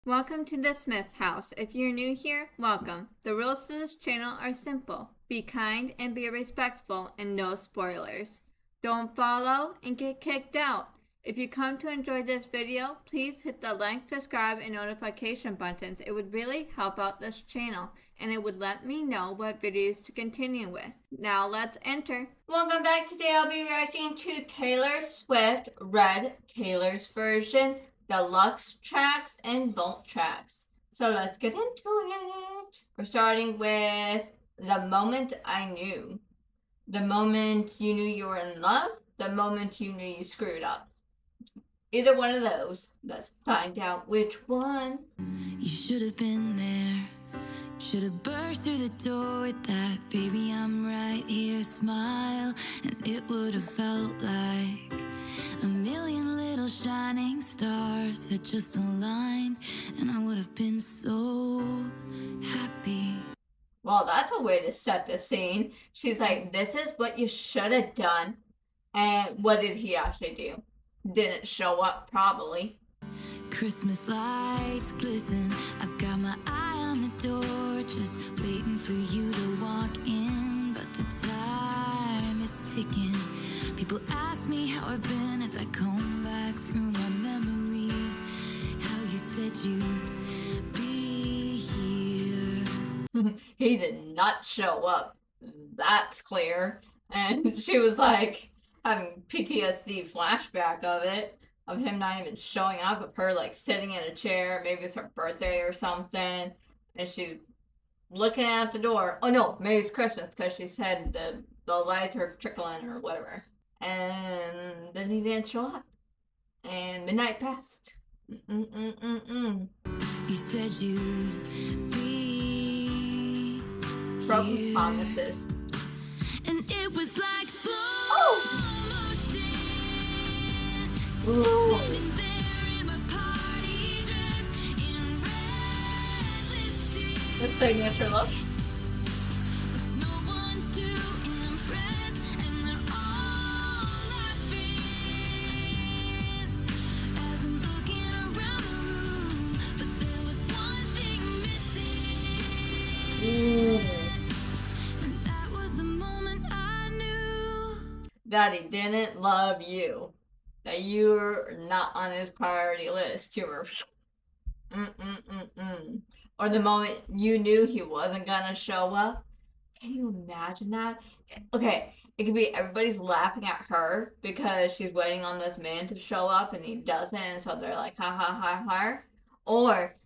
Welcome to the Smith's house. If you're new here, welcome. The rules to this channel are simple. Be kind and be respectful and no spoilers. Don't follow and get kicked out. If you come to enjoy this video, please hit the like, subscribe, and notification buttons. It would really help out this channel and it would let me know what videos to continue with. Now let's enter. Welcome back. Today I'll be reacting to Taylor Swift Red Taylor's version, deluxe tracks and vault tracks. So let's get into it. We're starting with The Moment I Knew. The moment you knew you were in love, the moment you knew you screwed up. Either one of those. Let's find out which one. You should have been there. Should have burst through the door with that baby I'm right here smile, and it would have felt like a million little shining stars had just aligned, and I would have been so happy. Well, that's a way to set the scene. She's like, this is what you should have done. And what did he actually do? Didn't show up, probably. Christmas lights glisten. I've got my eye on the door, just waiting for you to walk in. But the time is ticking. People ask me how I've been as I comb back through my memory. How you said you'd be here. He did not show up. That's clear. And she was like having PTSD flashback of it, of him not even showing up, of her like sitting in a chair, maybe it's her birthday or something, and she's looking at the door. Oh no, maybe it's Christmas, because she said the lights are trickling or whatever. And then he didn't show up. And the night passed. You said you'd be Broken here. promises. And it was like slow motion. Ooh. Sitting there in my party dress, in red lipstick, The signature look. with no one to impress, and they're all laughing as I'm looking around the room. But there was one thing missing, Ooh. and that was the moment I knew. That he didn't love you. That you were not on his priority list. You were Or the moment you knew he wasn't gonna show up. Can you imagine that? Okay, it could be everybody's laughing at her because she's waiting on this man to show up and he doesn't, and so they're like, ha ha ha ha. Or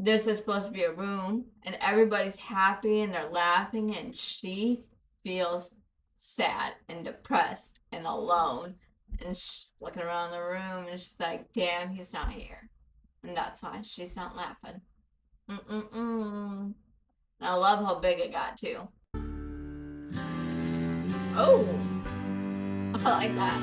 this is supposed to be a room and everybody's happy and they're laughing and she feels sad and depressed and alone and she's looking around the room and she's like, damn, he's not here. And that's why she's not laughing. And I love how big it got too. Oh, I like that.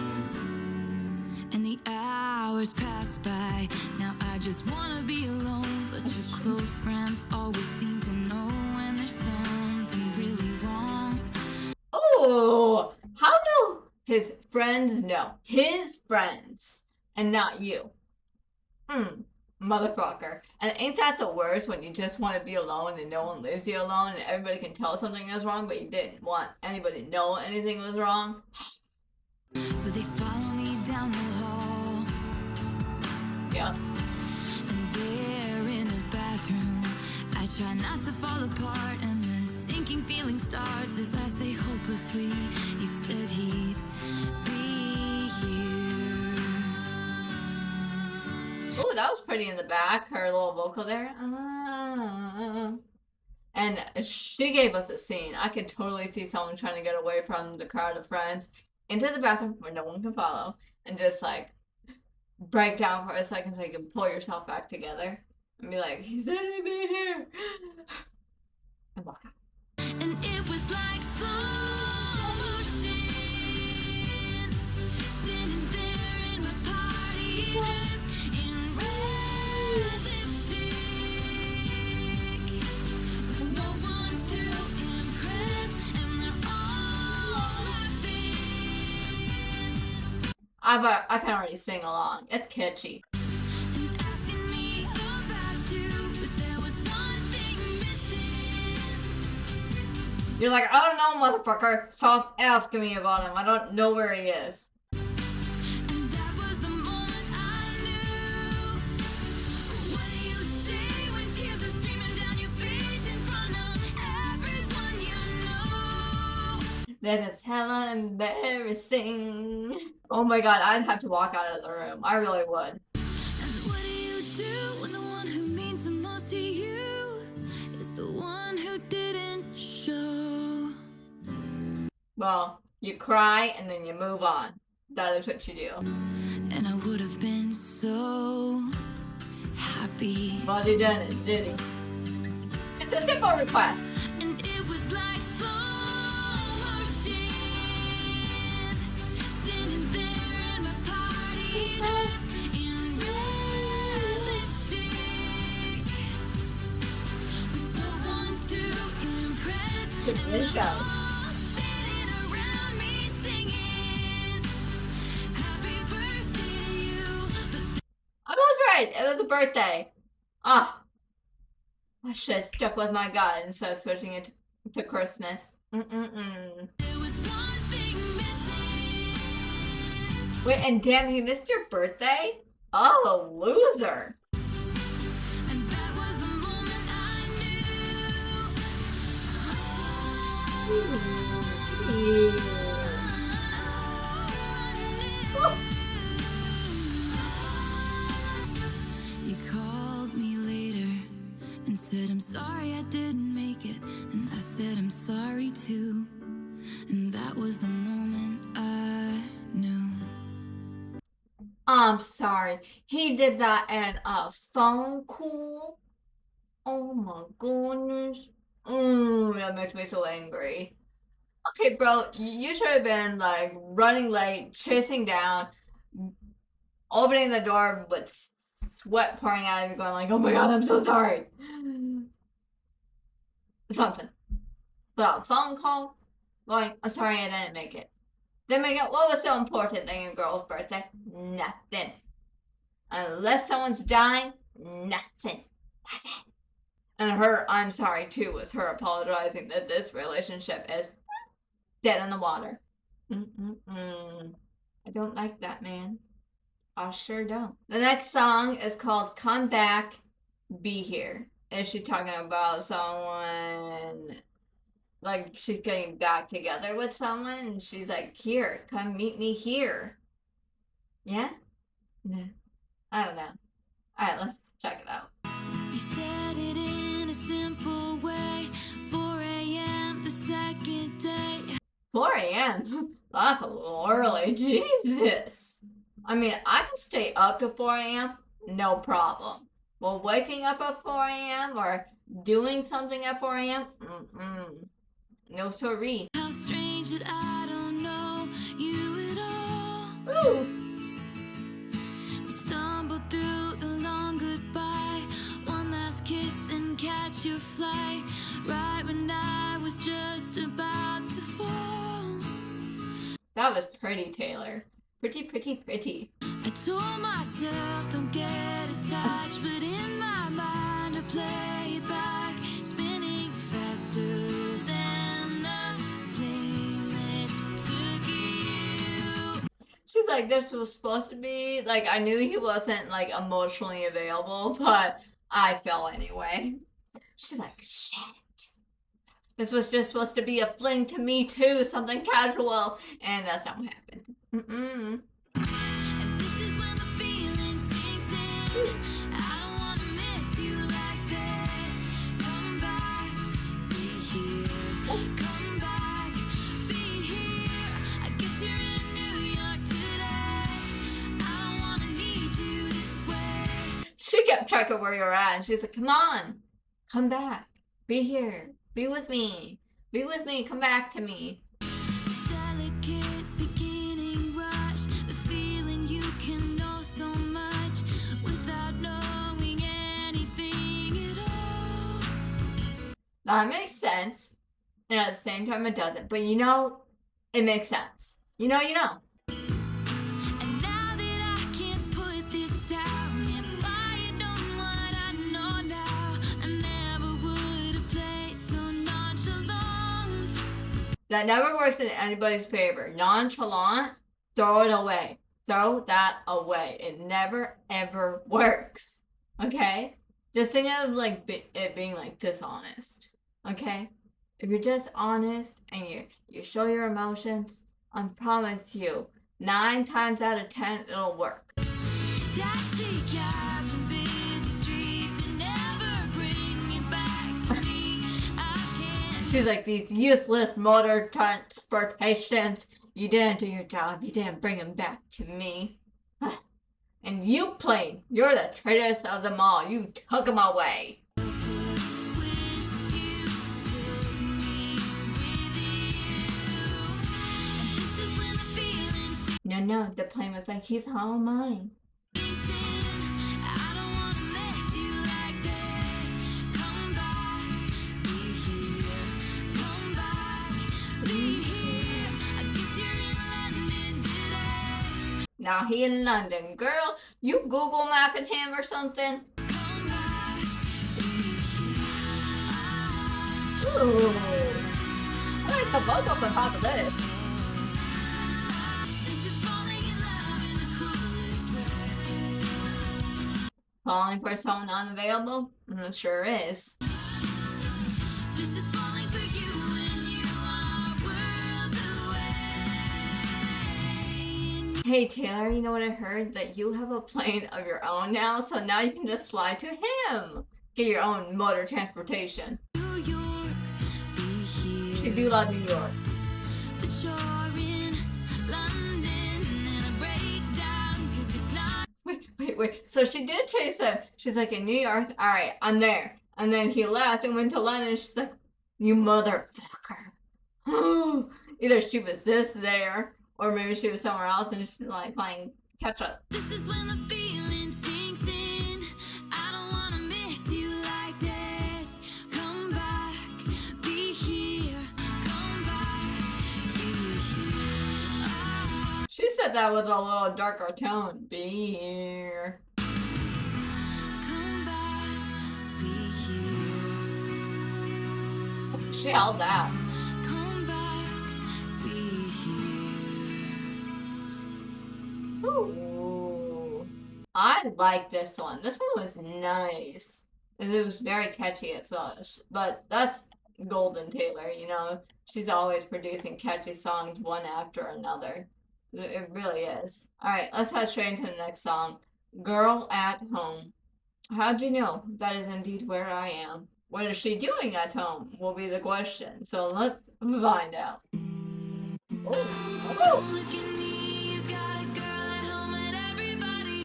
And the hours pass by. Now I just wanna be alone, but your close friends always seem to know when there's something really wrong. Oh, how do his friends know? His friends and not you. Motherfucker. And ain't that the worst when you just want to be alone and no one leaves you alone and everybody can tell something is wrong, but you didn't want anybody to know anything was wrong? So they follow me down the hall, Yeah. and there in the bathroom, I try not to fall apart, and the sinking feeling starts as I say hopelessly, he said he'd be here. Oh, that was pretty in the back, her little vocal there. And she gave us a scene. I could totally see someone trying to get away from the crowd of friends into the bathroom where no one can follow and just like break down for a second so you can pull yourself back together and be like, he said he'd be here. And walk out. And it was like slow motion, standing there in my party dress, in red lipstick, with no one to impress, and they're all laughing. I can already sing along. It's catchy. And asking me about you. You're like, I don't know, motherfucker. Stop asking me about him. I don't know where he is. And that was the moment I knew. What do you say when tears are streaming down your face in front of everyone you know? That is hella embarrassing. Oh my god, I'd have to walk out of the room. I really would. And what do you do when the one who means the most to you is the one who didn't show? Well, you cry and then you move on. That is what you do. And I would have been so happy. But he didn't, did he? It's a simple request. And it was like slow motion, standing there in my party dress in red lipstick, with no one to impress. Good And show. they're all standing around me singing, "Happy birthday to you." But I was right. It was a birthday. Ah. I should have stuck with my gut instead of switching it to Christmas. there was one thing missing. Wait, and damn, you missed your birthday? Oh, loser. And that was the moment I knew. You called me later and said, I'm sorry I didn't make it. And I said, I'm sorry too. And that was the moment I knew. I'm sorry. He did that in a phone call. Oh my goodness. That makes me so angry. Okay, bro, you should have been like running late, chasing down, opening the door with sweat pouring out of you, going like, oh my god, I'm so sorry. Something. But a phone call, going, I'm sorry I didn't make it. Didn't make it? What was so important in your girl's birthday? Nothing. Unless someone's dying, nothing. Nothing. And her I'm sorry too was her apologizing that this relationship is dead in the water. I don't like that, man. I sure don't. The next song is called Come Back, Be Here. Is she talking about someone, like she's getting back together with someone and she's like, here, come meet me here. Yeah? Nah. I don't know. Alright, let's check it out. You said it in a simple way. 4 a.m. the second day. 4 a.m.? That's a little early. Jesus. I mean, I can stay up to 4 a.m. No problem. Well, waking up at 4 a.m. or doing something at 4 a.m.? No sorry. How strange that I don't know you at all. Oof. We stumbled through the long goodbye. One last kiss, then catch your flight. Right when I was just about to fall. That was pretty, Taylor. Pretty, pretty, pretty. I told myself don't get attached, but in my mind I play it back, spinning faster than the plane that took you. She's like, this was supposed to be, like, I knew he wasn't, like, emotionally available, but I fell anyway. She's like, shit. This was just supposed to be a fling to me too, something casual, and that's not what happened. And this is when the feeling sinks in. I don't wanna miss you like this. Come back, be here. Come back, be here. I guess you're in New York today. I don't wanna need you this way. She kept checking where you're at, and she's like, come on, come back, be here, be with me, come back to me. Delicate beginning rush, the feeling you can know so much without knowing anything at all. That makes sense, and at the same time it doesn't, but you know, it makes sense. You know. And now that I can't put this down, if I had known what I know now, I never would have played so nonchalant. That never works in anybody's favor. Nonchalant, throw it away. Throw that away. It never ever works. Okay? Just think of like it being like dishonest. Okay? If you're just honest and you show your emotions, I promise you, 9 times out of 10 it'll work. Taxi cabs and busy streets that never bring you back to me. I can't. She's like, these useless motor transportations. You didn't do your job. You didn't bring them back to me. And you plane, you're the traitors of them all. You took them away. Wish you took me with you. And this is when the feeling No, the plane was like, he's all mine. sinks in. I don't wanna miss you like this. Come back, be here. Come back, be here. I guess you're in London today. Now he in London. Girl, you Google mapping him or something? Come back, be here. Ooh. I like the vocals on top of this. This is falling in love in the coolest way. Calling for someone unavailable? It sure is. This is falling for you when you are worlds away. Hey Taylor, you know what I heard? That you have a plane of your own now, so now you can just fly to him. Get your own motor transportation. New York, be here. She do love New York. But you're in London in a breakdown, 'cause it's not. Wait. So she did chase him. She's like, in New York, alright, I'm there. And then he left and went to London. She's like, you motherfucker. Either she was there, or maybe she was somewhere else and she's like playing catch up. This is when the feeling sinks in. I don't wanna miss you like this. Come back, be here. Come back, be here. Ah. She said that was a little darker tone. Be here. Come back, be here. She held that. Come back, be here. Ooh. I like this one. This one was nice. It was very catchy as well. But that's Golden Taylor, you know. She's always producing catchy songs one after another. It really is. Alright, let's head straight into the next song. Girl at Home. How'd you know that is indeed where I am? What is she doing at home will be the question. So let's find out. Oh. Look at me, you got a girl at home and everybody.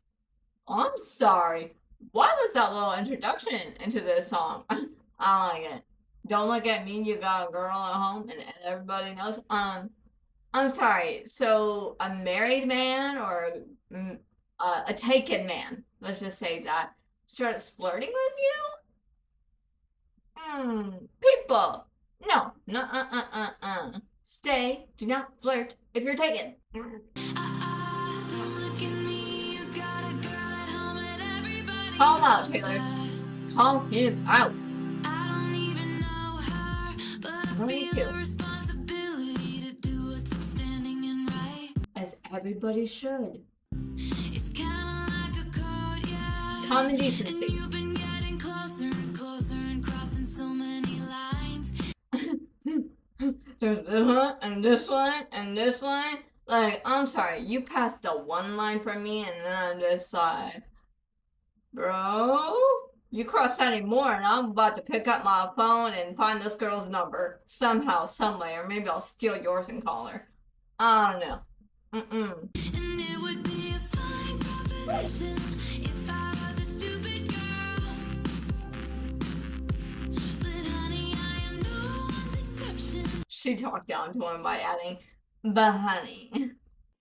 I'm sorry. What was that little introduction into this song? I don't like it. Don't look at me, you got a girl at home and everybody knows. I'm sorry. So a married man or a taken man, let's just say that, starts flirting with you? People. No. Stay. Do not flirt if you're taken. Don't look at me, you got a girl at home and everybody. Call him out, knows Taylor. that. Call him out. I don't even know her, but Me I too. feel a responsibility to do what's upstanding and right. As everybody should. It's kinda like a code, yeah. Common And decency. you've been getting closer and closer and crossing so many lines. There's this one, and this one, and this one. Like, I'm sorry, you passed the one line from me, and then I'm just like, bro, you cross any more, and I'm about to pick up my phone and find this girl's number somehow, someway, or maybe I'll steal yours and call her. I don't know. And it would be a fine proposition if I was a stupid girl. But honey, I am no one's exception. She talked down to him by adding, but honey.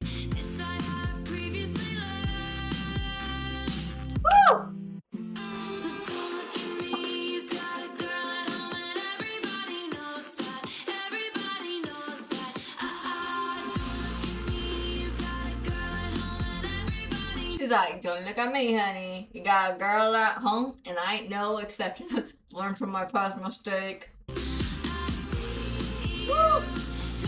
This I have previously learned. Woo! So don't look at me, you got a girl at home and everybody knows that. Everybody knows that. Don't look at me, you got a girl at home and everybody. She's like, don't look at me, honey. You got a girl at home, and I ain't no exception. Learn from my past mistake. I see Woo! you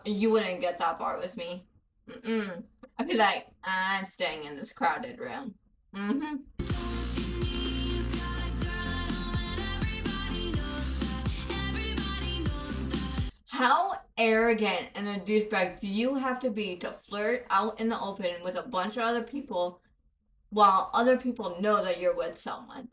You wouldn't get that far with me. I'd be like, I'm staying in this crowded room. How arrogant and a douchebag do you have to be to flirt out in the open with a bunch of other people while other people know that you're with someone?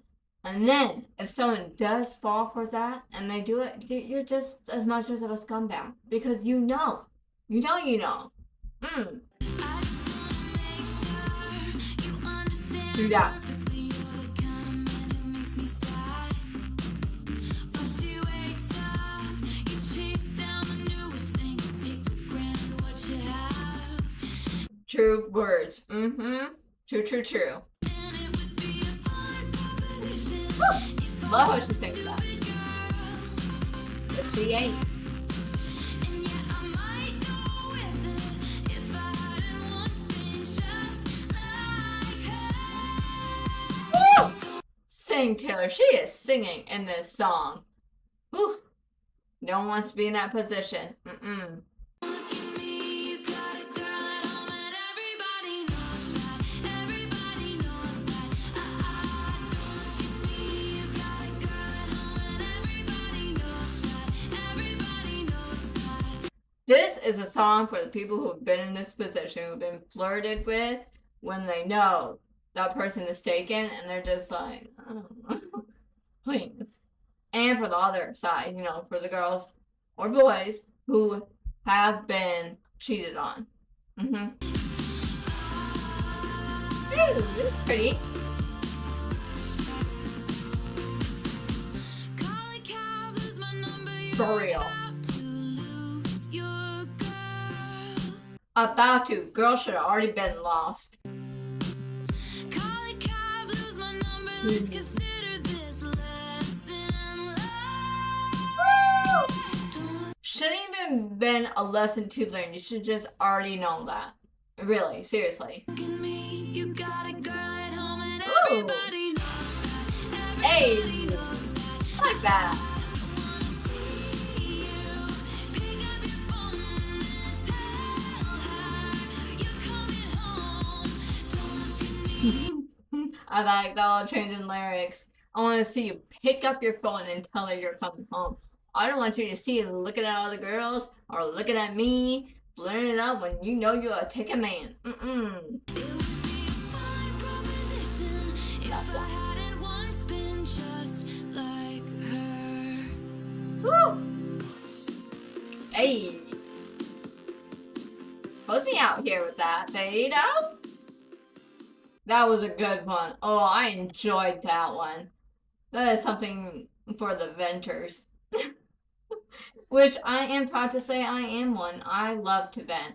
And then, if someone does fall for that and they do it, you're just as much as of a scumbag. Because you know. You know. Do that. True words. True. Love how she sings that. But she ain't. Woo! Sing, Taylor. She is singing in this song. Whew. No one wants to be in that position. This is a song for the people who have been in this position, who've been flirted with, when they know that person is taken, and they're just like, oh, please. And for the other side, for the girls or boys who have been cheated on. Ooh, this is pretty. For real. About to. Girl should have already been lost. Shouldn't even been a lesson to learn. You should just already know that. Really, seriously. Ooh. Hey, I like that. I like that little change in lyrics. I want to see you pick up your phone and tell her you're coming home. I don't want you to see you looking at other girls or looking at me, flirting it up when you know you're a ticket man. It would be a fine proposition if I hadn't once been just like her. Woo! Hey! Put me out here with that, fade out. That was a good one. Oh, I enjoyed that one. That is something for the venters. Which I am proud to say I am one. I love to vent.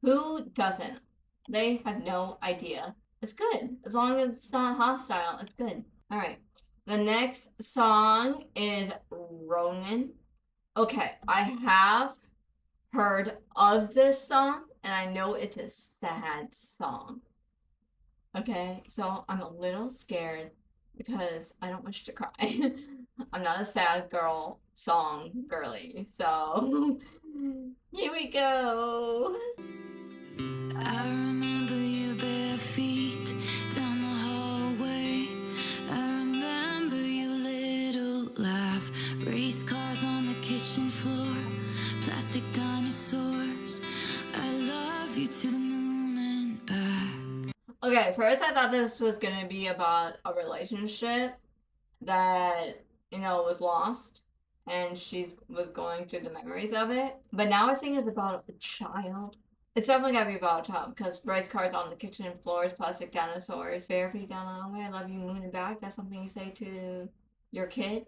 Who doesn't? They have no idea. It's good. As long as it's not hostile, it's good. Alright. The next song is Ronin. Okay, I have heard of this song, and I know it's a sad song. Okay, so I'm a little scared because I don't want you to cry. I'm not a sad girl song girly, so here we go. I remember your bare feet down the hallway. I remember your little laugh. Race cars on the kitchen floor, plastic dinosaurs. I love you to the moon and back. Okay, first I thought this was gonna be about a relationship that, was lost, and she was going through the memories of it. But now I think it's about a child. It's definitely gotta be about a child, because race cars on the kitchen floors, plastic dinosaurs, bare feet down the hallway, I love you, moon and back. That's something you say to your kid?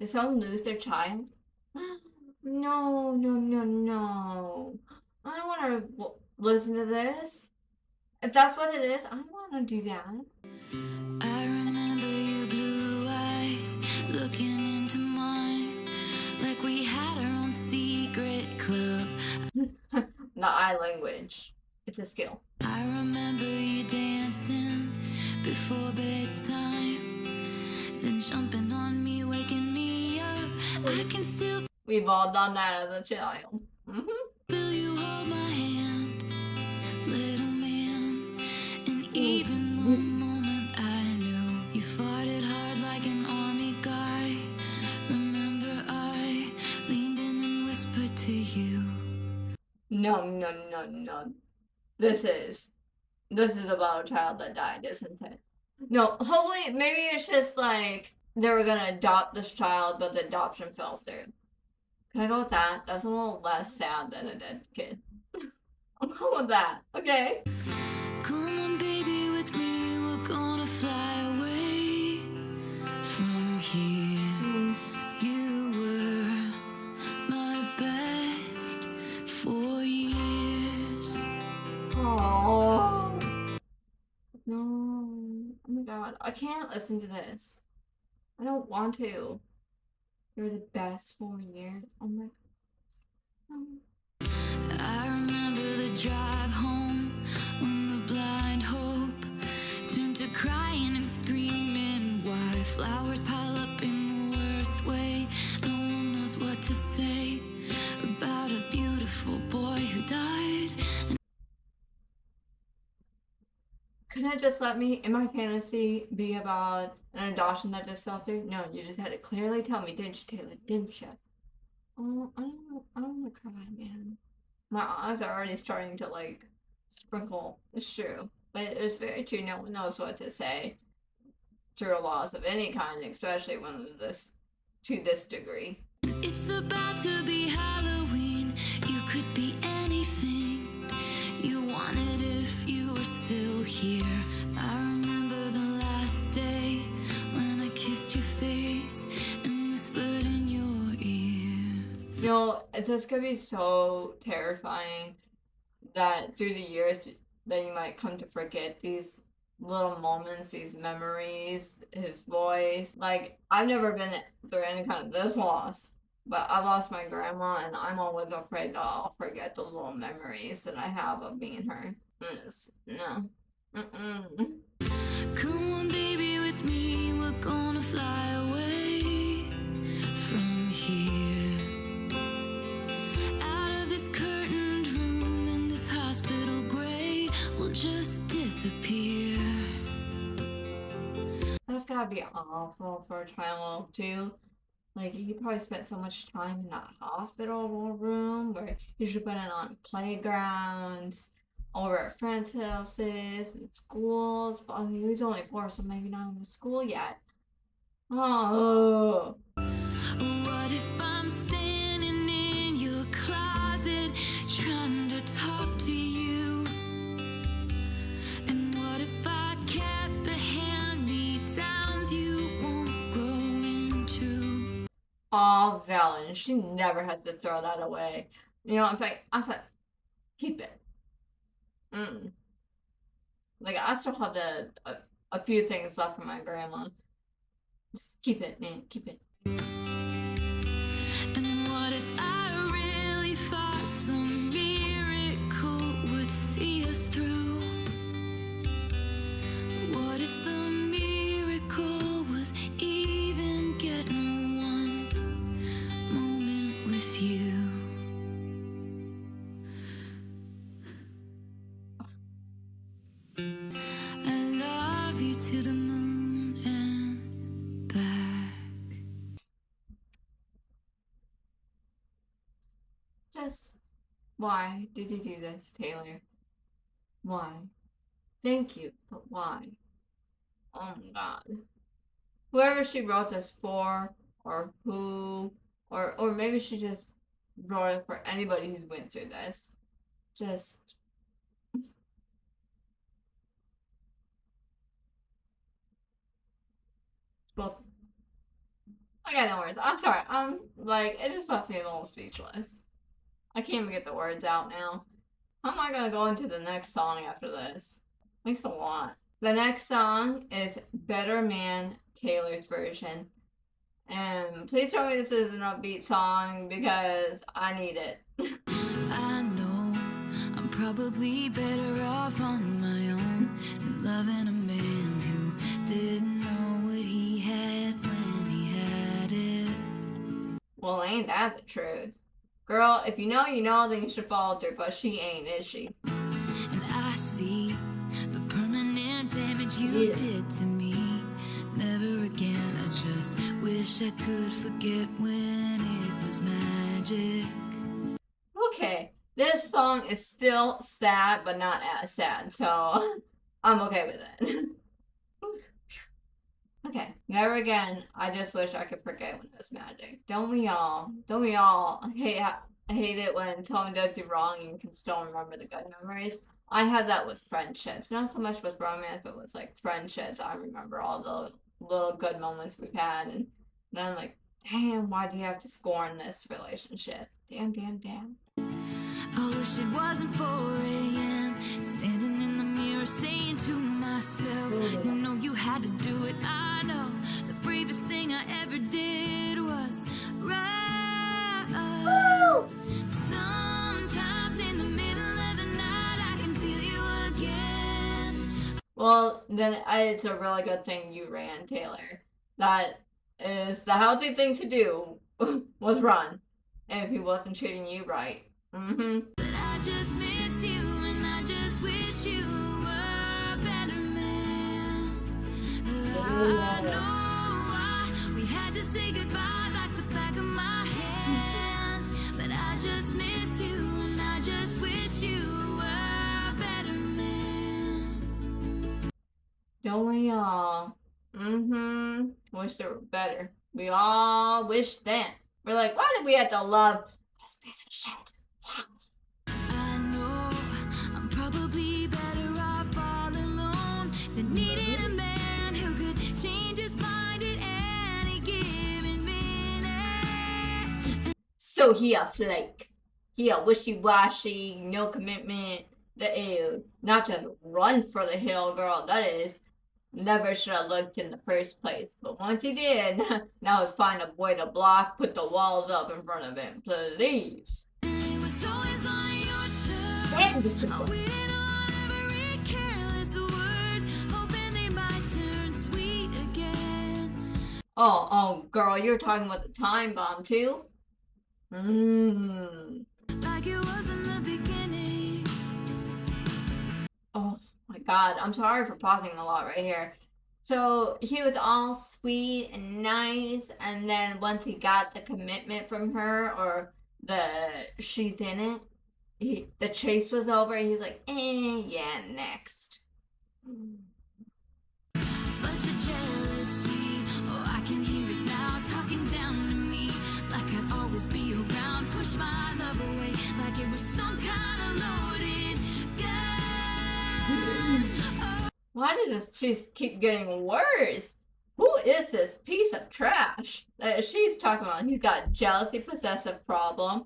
Did someone lose their child? No. I don't want to listen to this. If that's what it is, I don't want to do that. I remember your blue eyes looking into mine like we had our own secret club. The eye language. It's a skill. I remember you dancing before bedtime, then jumping on me, waking me up. I can still... We've all done that as a child. Will you hold my hand, little man? And even the moment I knew you fought it hard like an army guy, remember I leaned in and whispered to you. No. This is about a child that died, isn't it? No, hopefully, maybe it's just like they were gonna adopt this child, but the adoption fell through. Can I go with that? That's a little less sad than a dead kid. I'm going with that, okay? Come on, baby, with me, we're gonna fly away from here. You were my best 4 years. Oh no! Oh my god, I can't listen to this. I don't want to. You were the best 4 years. Oh my god. I remember the drive home when the blind hope turned to crying and screaming. Why flowers pile up in the worst way? No one knows what to say about a beautiful boy who died. Couldn't it just let me, in my fantasy, be about an adoption that just fell through? No, you just had to clearly tell me, didn't you, Taylor? Didn't you? Oh, I don't want to cry, man. My eyes are already starting to, like, sprinkle. It's true. But it's very true. No one knows what to say through a loss of any kind, especially when this, to this degree. It's about to be Halloween. You could be anything you wanted if you were still here. I remember the last day when I kissed your face and whispered in your ear. You know, it's just gonna be so terrifying that through the years that you might come to forget these little moments, these memories, his voice. Like, I've never been through any kind of this loss, but I lost my grandma, and I'm always afraid that I'll forget the little memories that I have of being her. No. Come on, baby, with me, we're gonna fly away from here. Out of this curtained room in this hospital gray, we'll just disappear. That's gotta be awful for a child, too. Like, he probably spent so much time in that hospital room where he should have been on playgrounds, over at friends' houses, and schools. But I mean, he's only 4, so maybe not in school yet. Oh. What if I'm standing in your closet trying to talk to you? And what if I kept the hand-me-downs you won't grow into? Aw, Valen, she never has to throw that away. You know, in fact, I thought, keep it. Like, I still have a few things left from my grandma. Just keep it, man, keep it. And what if I really thought some miracle would see us through? What if the miracle was even getting one moment with you? I love you to the moon and back. Just, why did you do this, Taylor? Why? Thank you, but why? Oh my god. Whoever she wrote this for, or who, or maybe she just wrote it for anybody who's went through this. Just. Both. I got no words. I'm sorry. I'm like, it just left me a little speechless. I can't even get the words out now. How am I gonna go into the next song after this? Thanks a lot. The next song is Better Man, Taylor's version. And please tell me this is an upbeat song because I need it. I know I'm probably better off on my own than loving a man who didn't know what he had when he had it. Well, ain't that the truth? Girl, if you know, you know, then you should follow through, but she ain't, is she? And I see the permanent damage you did to me. Never again, I just wish I could forget when it was magic. Okay, this song is still sad, but not as sad, so I'm okay with it. Okay, never again. I just wish I could forget when it was magic. Don't we all? Don't we all hate it when someone does you wrong and you can still remember the good memories? I had that with friendships, not so much with romance, but with like friendships. I remember all the little good moments we've had, and then I'm like, damn, why do you have to scorn this relationship? Damn, damn, damn. I wish it wasn't 4 a.m. Standing in the mirror saying to myself, you know you had to do it. I know the bravest thing I ever did was right. Woo! Sometimes in the middle of the night I can feel you again. Well, then it's a really good thing you ran, Taylor. That is the healthy thing to do, was run. If he wasn't treating you right. Mm-hmm. But I just miss you and I just wish you were a better man. I know we had to say goodbye like the back of my hand. But I just miss you and I just wish you were a better man. Don't we all? Mm-hmm. Wish they were better. We all wish then. We're like, why did we have to love this piece of shit? I know I'm probably better off all alone than needing a man who could change his mind at any given minute. So he a flake. He a wishy-washy, no commitment. That is not just run for the hill, girl. That is never should have looked in the first place. But once he did, now it's find a way to block, put the walls up in front of him, please. It was always on your turn. Damn, this is I waited on every careless word, hoping they might turn sweet again. Oh, girl, you're talking about the time bomb too? Like it was in the beginning. Oh my god, I'm sorry for pausing a lot right here. So he was all sweet and nice, and then once he got the commitment from her, or she's in it, the chase was over, and he's like, yeah, next. Bunch of jealousy, oh I can hear it now, talking down to me, like I'd always be around, push my love away, like it was some kind of loaded gun. Why does this just keep getting worse? Who is this piece of trash that she's talking about? He's got jealousy, possessive problem.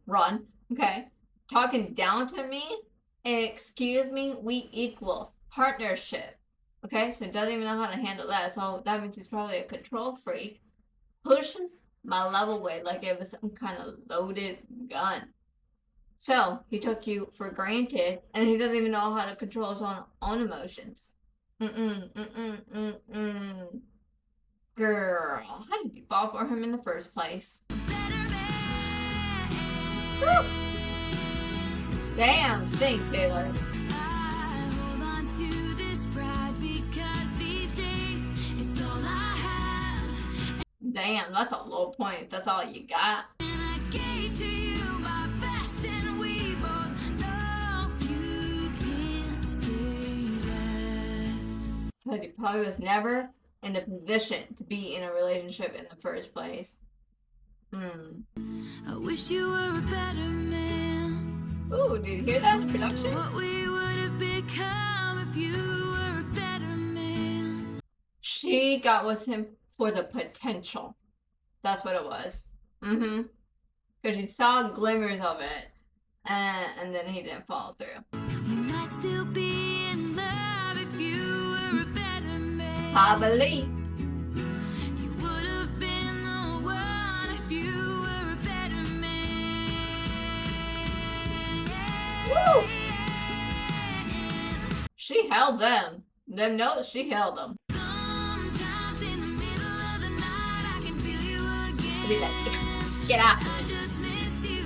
Run. Okay. Talking down to me? Excuse me? We equals. Partnership. Okay? So he doesn't even know how to handle that. So that means he's probably a control freak. Pushing my love away like it was some kind of loaded gun. So, he took you for granted, and he doesn't even know how to control his own emotions. Girl, how did you fall for him in the first place? Woo! Damn, sing, Taylor. I hold on to this pride because these days it's all I have. Damn, that's a low point. That's all you got. And I gave to you my best, and we both know you can't say that. Because he probably was never in the position to be in a relationship in the first place. I wish you were a better man. Ooh, did you hear that in the production? What we would have become if you were a better man. She got with him for the potential. That's what it was. Because she saw glimmers of it, and then he didn't follow through. We might still be in love if you were a better man. Probably. You would have been the one if you were a better man. Woo! She held them. Them notes, she held them. Sometimes in the middle of the night I can feel you again. Be like, get out. I just miss you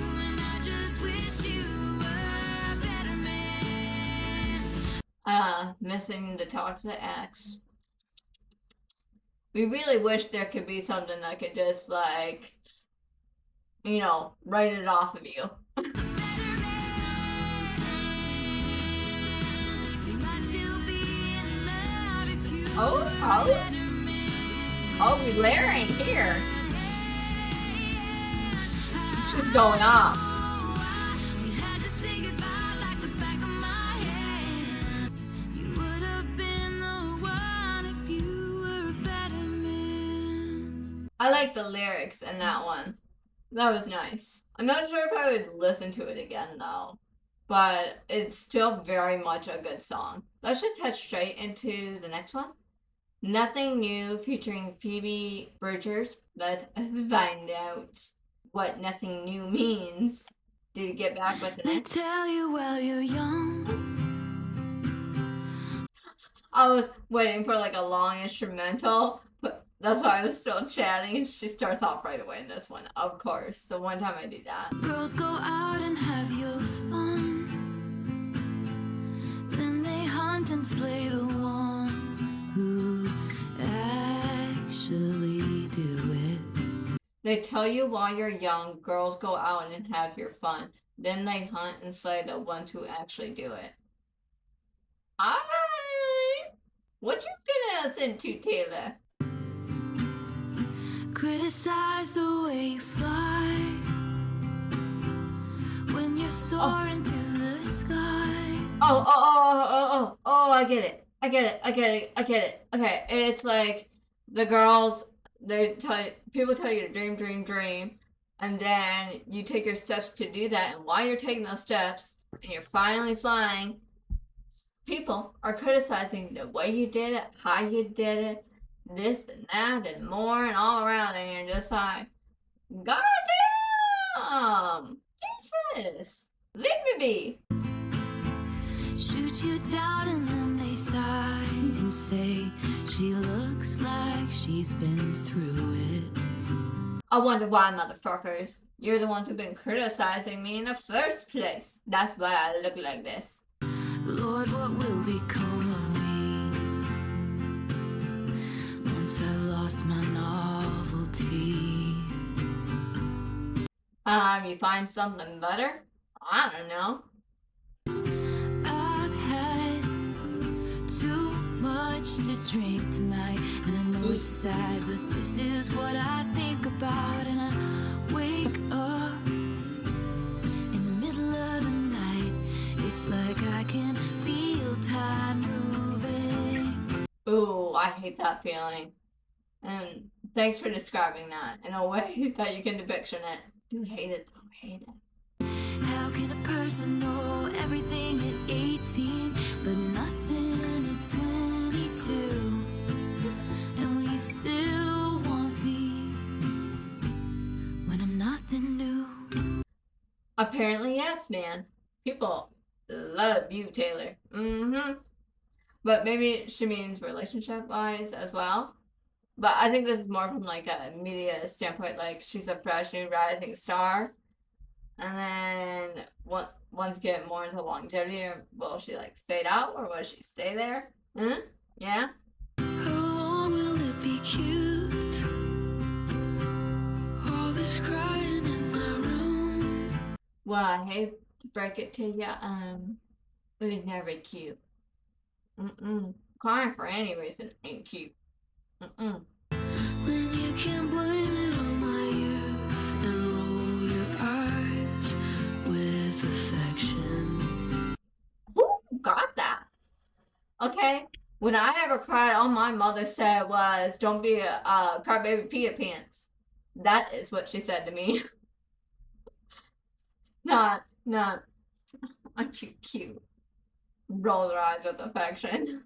Missing the toxic ex. We really wish there could be something that could just, like, you know, write it off of you. Oh, we layering here. She's going off. I like the lyrics in that one. That was nice. I'm not sure if I would listen to it again though, but it's still very much a good song. Let's just head straight into the next one. Nothing New featuring Phoebe Bridgers. Let's find out what Nothing New means. Did you get back with the next? They tell you while you're young. I was waiting for like a long instrumental, but that's why I was still chatting, and she starts off right away in this one, of course. So one time I do that. Girls go out and have your fun. Then they hunt and slay the ones who actually do it. They tell you while you're young, girls go out and have your fun. Then they hunt and slay the ones who actually do it. What you getting us into, Taylor? Criticize the way you fly when you're soaring through the sky. Oh, I get it. Okay, it's like the girls, people tell you to dream, and then you take your steps to do that, and while you're taking those steps, and you're finally flying, people are criticizing the way you did it, how you did it, this and that and more and all around, and you're just like, God damn! Jesus! Leave me be! Shoot you down and then they sigh and say she looks like she's been through it. I wonder why, motherfuckers. You're the ones who've been criticizing me in the first place. That's why I look like this. Lord, what will become of me once I've lost my novelty? You find something better? I don't know. I've had too much to drink tonight, and I know it's sad, but this is what I think about, and I wake up in the middle of the night. It's like I can feel time moving. Ooh, I hate that feeling. And thanks for describing that in a way that you can depiction it. Do hate it though, hate it. How can a person know everything at 18, but nothing at 22? And will you still want me when I'm nothing new? Apparently, yes, man. People love you, Taylor. But maybe she means relationship-wise as well. But I think this is more from like a media standpoint, like she's a fresh new rising star. And then once get more into longevity, will she like fade out or will she stay there? Yeah? How long will it be cute? All this crying in my room. Well, I hate to break it to you, it's never cute. Crying for any reason ain't cute. When you can blame it on my youth and roll your eyes with affection. Who got that? Okay? When I ever cried, all my mother said was, don't be a crybaby pee your pants. That is what she said to me. Not, aren't you cute? Roll her eyes with affection.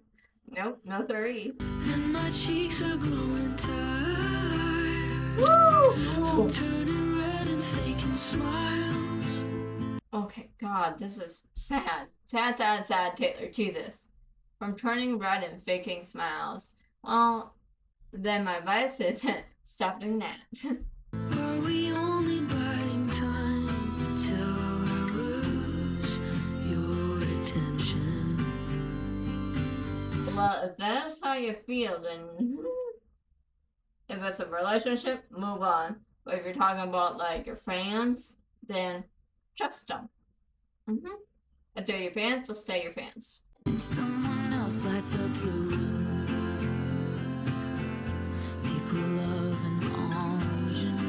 Nope, no siree. And my cheeks are growing tired. Woo! From turning red and faking smiles. Okay, God, this is sad. Sad, Taylor. Jesus. From turning red and faking smiles. Well, then my advice is stop doing that. Are we only biding time till I lose your attention? Well, if that's how you feel, then if it's a relationship, move on. But if you're talking about like your fans, then trust them. If they're your fans, they'll stay your fans. And someone else lights up the room. People love an ingenue.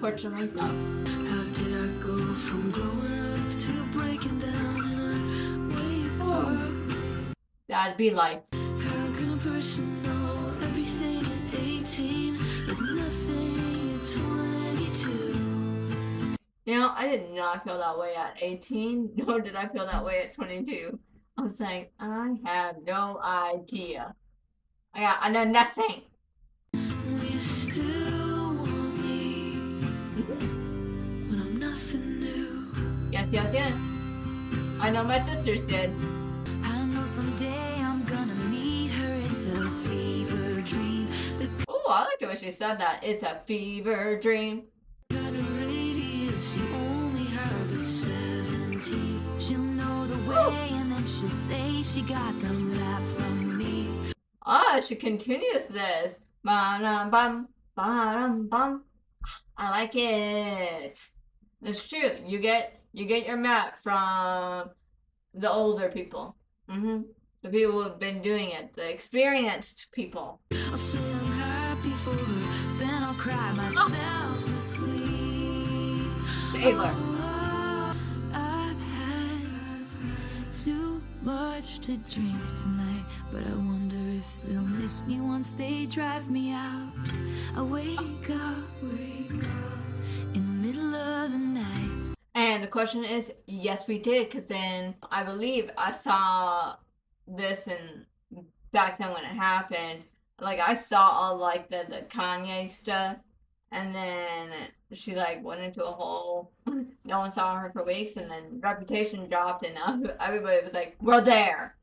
Fortunately, so. How did I go from growing up to breaking down in a wave park? That'd be life. How can a person know everything at 18 but nothing at 22? You know, I did not feel that way at 18, nor did I feel that way at 22. I was like, I have no idea. I know nothing. Will you still want me when I'm nothing new? Yes, yes, yes. I know my sisters did. I know someday I'm gonna meet her. It's a fever dream. The Oh, I liked the way she said that. It's a fever dream. kind of radiance you only have at 17. She'll know the way and then she'll say she got the map from me. Ah, she continues this. Ba-dum-bum, ba-dum-bum. I like it. It's true. You get your map from the older people. The people who have been doing it, the experienced people. I'll say I'm happy for her, then I'll cry myself to sleep. Taylor. Oh, I've had too much to drink tonight, but I wonder if they'll miss me once they drive me out. I wake up in the middle of the night. And the question is, yes, we did, because then I believe I saw this in back then when it happened. Like, I saw all like the Kanye stuff, and then she like went into a hole. No one saw her for weeks, and then reputation dropped, and everybody was like, "We're there."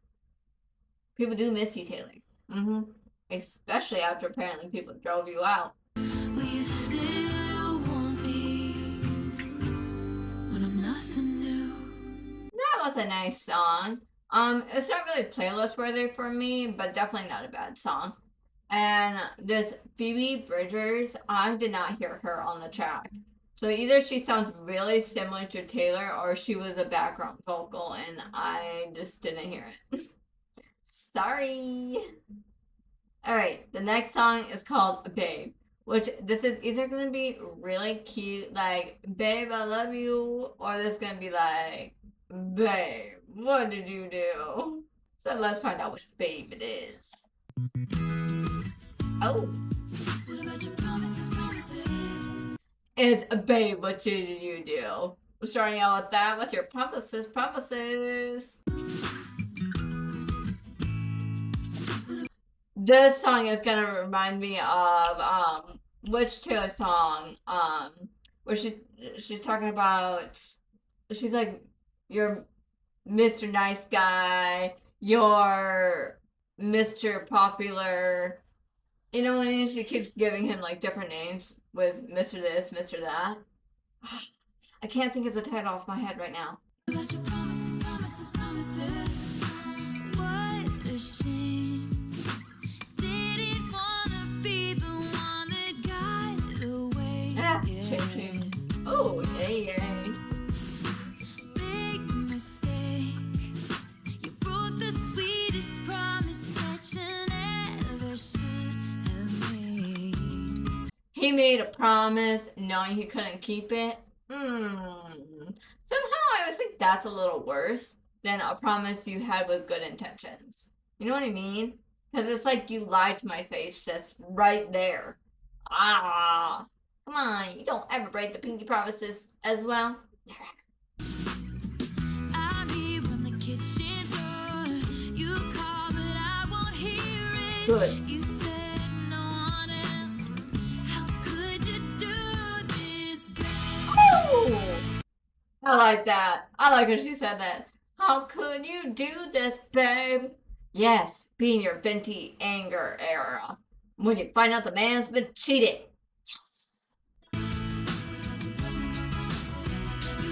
People do miss you, Taylor. Especially after apparently people drove you out. Will you still want me when I'm nothing new? That was a nice song. It's not really playlist worthy for me, but definitely not a bad song. And this Phoebe Bridgers, I did not hear her on the track. So either she sounds really similar to Taylor or she was a background vocal and I just didn't hear it. Sorry. Alright, the next song is called Babe, which this is either going to be really cute, like, babe, I love you, or this is going to be like, babe, what did you do? So let's find out which babe it is. Oh. What about your promises, promises? It's babe, what did you do? We're starting out with that. What's your promises, promises? This song is gonna remind me of which Taylor song? Where she's talking about, she's like, you're Mr. Nice Guy, you're Mr. Popular. You know what I mean? She keeps giving him like different names with Mr. This, Mr. That. I can't think of the title off my head right now. What about your promises, promises, promises? What a shame. Didn't wanna be the one that got away. Yeah, shame. Oh, yay. Big mistake. You broke the sweetest promise that you never should have made. He made a promise knowing he couldn't keep it. Somehow I always think that's a little worse than a promise you had with good intentions. You know what I mean? Because it's like you lied to my face just right there. Come on, you don't ever break the pinky promises as well. I'm here on the kitchen door. You call, but I won't hear it. Good. You said no one else. How could you do this, babe? Ooh, I like that. I like when she said that. How could you do this, babe? Yes, be in your venti anger era. When you find out the man's been cheated. You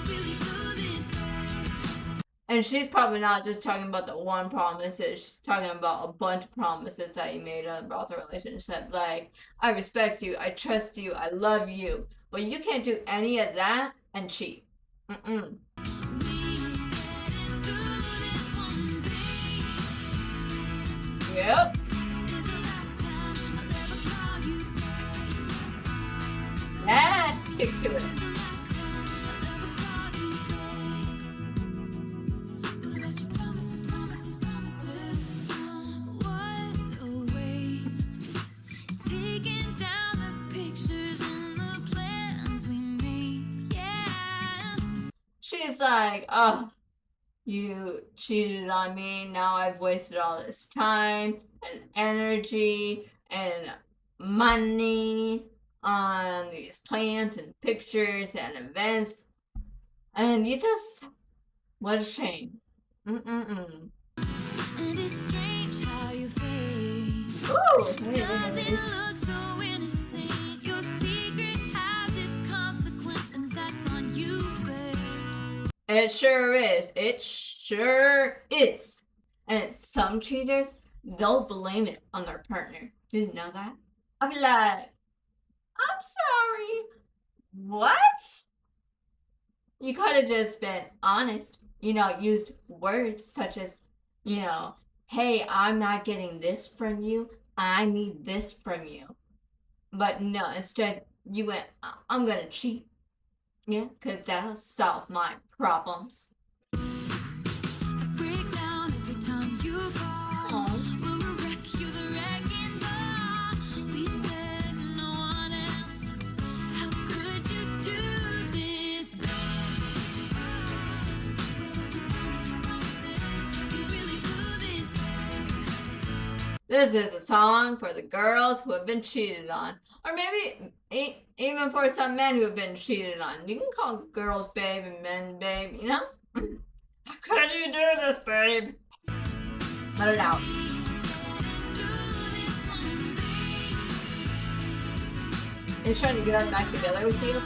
really do this, babe. And And she's probably not just talking about the one promise, she's talking about a bunch of promises that you made about the relationship. Like, I respect you, I trust you, I love you. But you can't do any of that and cheat. Mm-mm. Yep. Let's stick to it. She's like, oh, you cheated on me. Now I've wasted all this time and energy and money on these plans and pictures and events. And you just, what a shame. Mm-mm-mm. And it's strange how your face Ooh, does it look so innocent. Your secret has its consequence, and that's on you, babe. It sure is. It sure is. And some cheaters, they'll blame it on their partner. Did you know that? I'll be like, I'm sorry. What? You could have just been honest. Used words such as, hey, I'm not getting this from you. I need this from you. But no, instead, you went, I'm gonna cheat. Yeah, because that'll solve my problems. Break down every time you call. We'll wreck you, the wrecking ball. We said no one else. How could you do this, you really do this, This is a song for the girls who have been cheated on. Or maybe even for some men who have been cheated on. You can call girls babe and men babe, How could you do this, babe? Let it out. Are you trying to get us back together with you?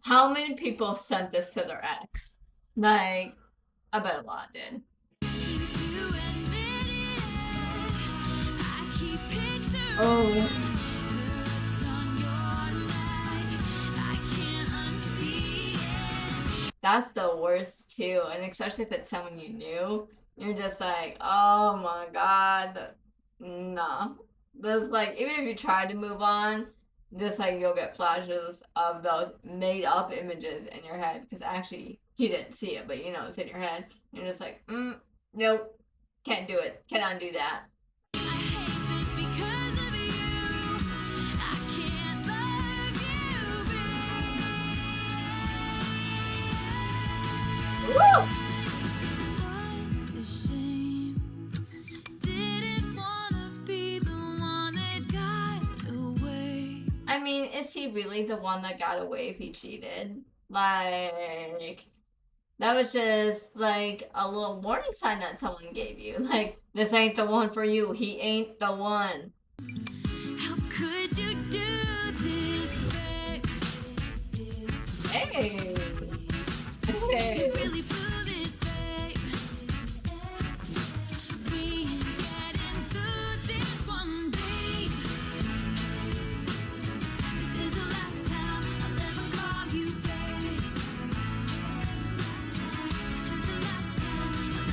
How many people sent this to their ex? Like, I bet a lot did. Oh. That's the worst too, and especially if it's someone you knew, you're just like, oh my god, no. There's like, even if you tried to move on, just like you'll get flashes of those made up images in your head because actually he didn't see it, but it's in your head. And you're just like, nope, can't do it, can't undo that. Woo! What a shame. Didn't wanna be the one that got away. I mean, is he really the one that got away if he cheated? Like, that was just like a little warning sign that someone gave you. Like, this ain't the one for you. He ain't the one. How could you do this, babe? Hey. You really blew this, babe. We ain't getting through this one, babe. This is the last time I'll ever call you, babe.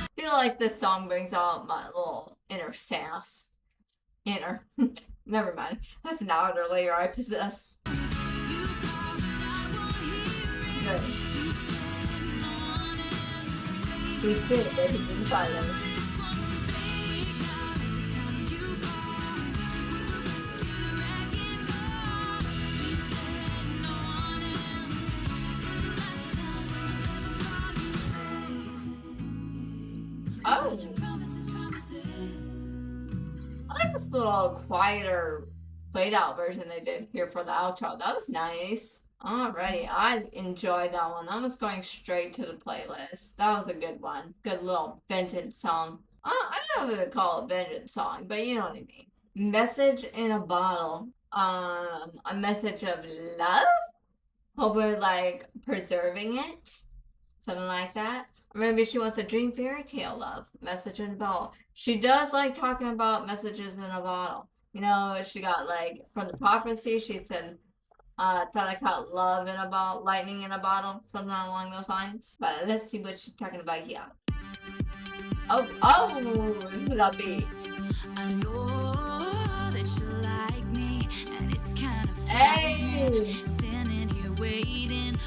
I feel like this song brings out my little inner sass. Never mind. That's an outer layer I possess. Good. We fit, baby. We got it. Oh. I like this little quieter played out version they did here for the outro. That was nice. Alrighty, I enjoyed that one. I was going straight to the playlist. That was a good one. Good little vengeance song. I don't know if they would call it vengeance song, but you know what I mean. Message in a Bottle. a message of love. Hope we're like preserving it, something like that. Or maybe she wants a dream fairy tale love message in a bottle. She does like talking about messages in a bottle. You know, she got like from the prophecy. She said, "Try to caught love in a bottle, lightning in a bottle," something along those lines. But let's see what she's talking about here. Oh, this is a beat. I know that you like me, and it's kind of Hey. standing here waiting,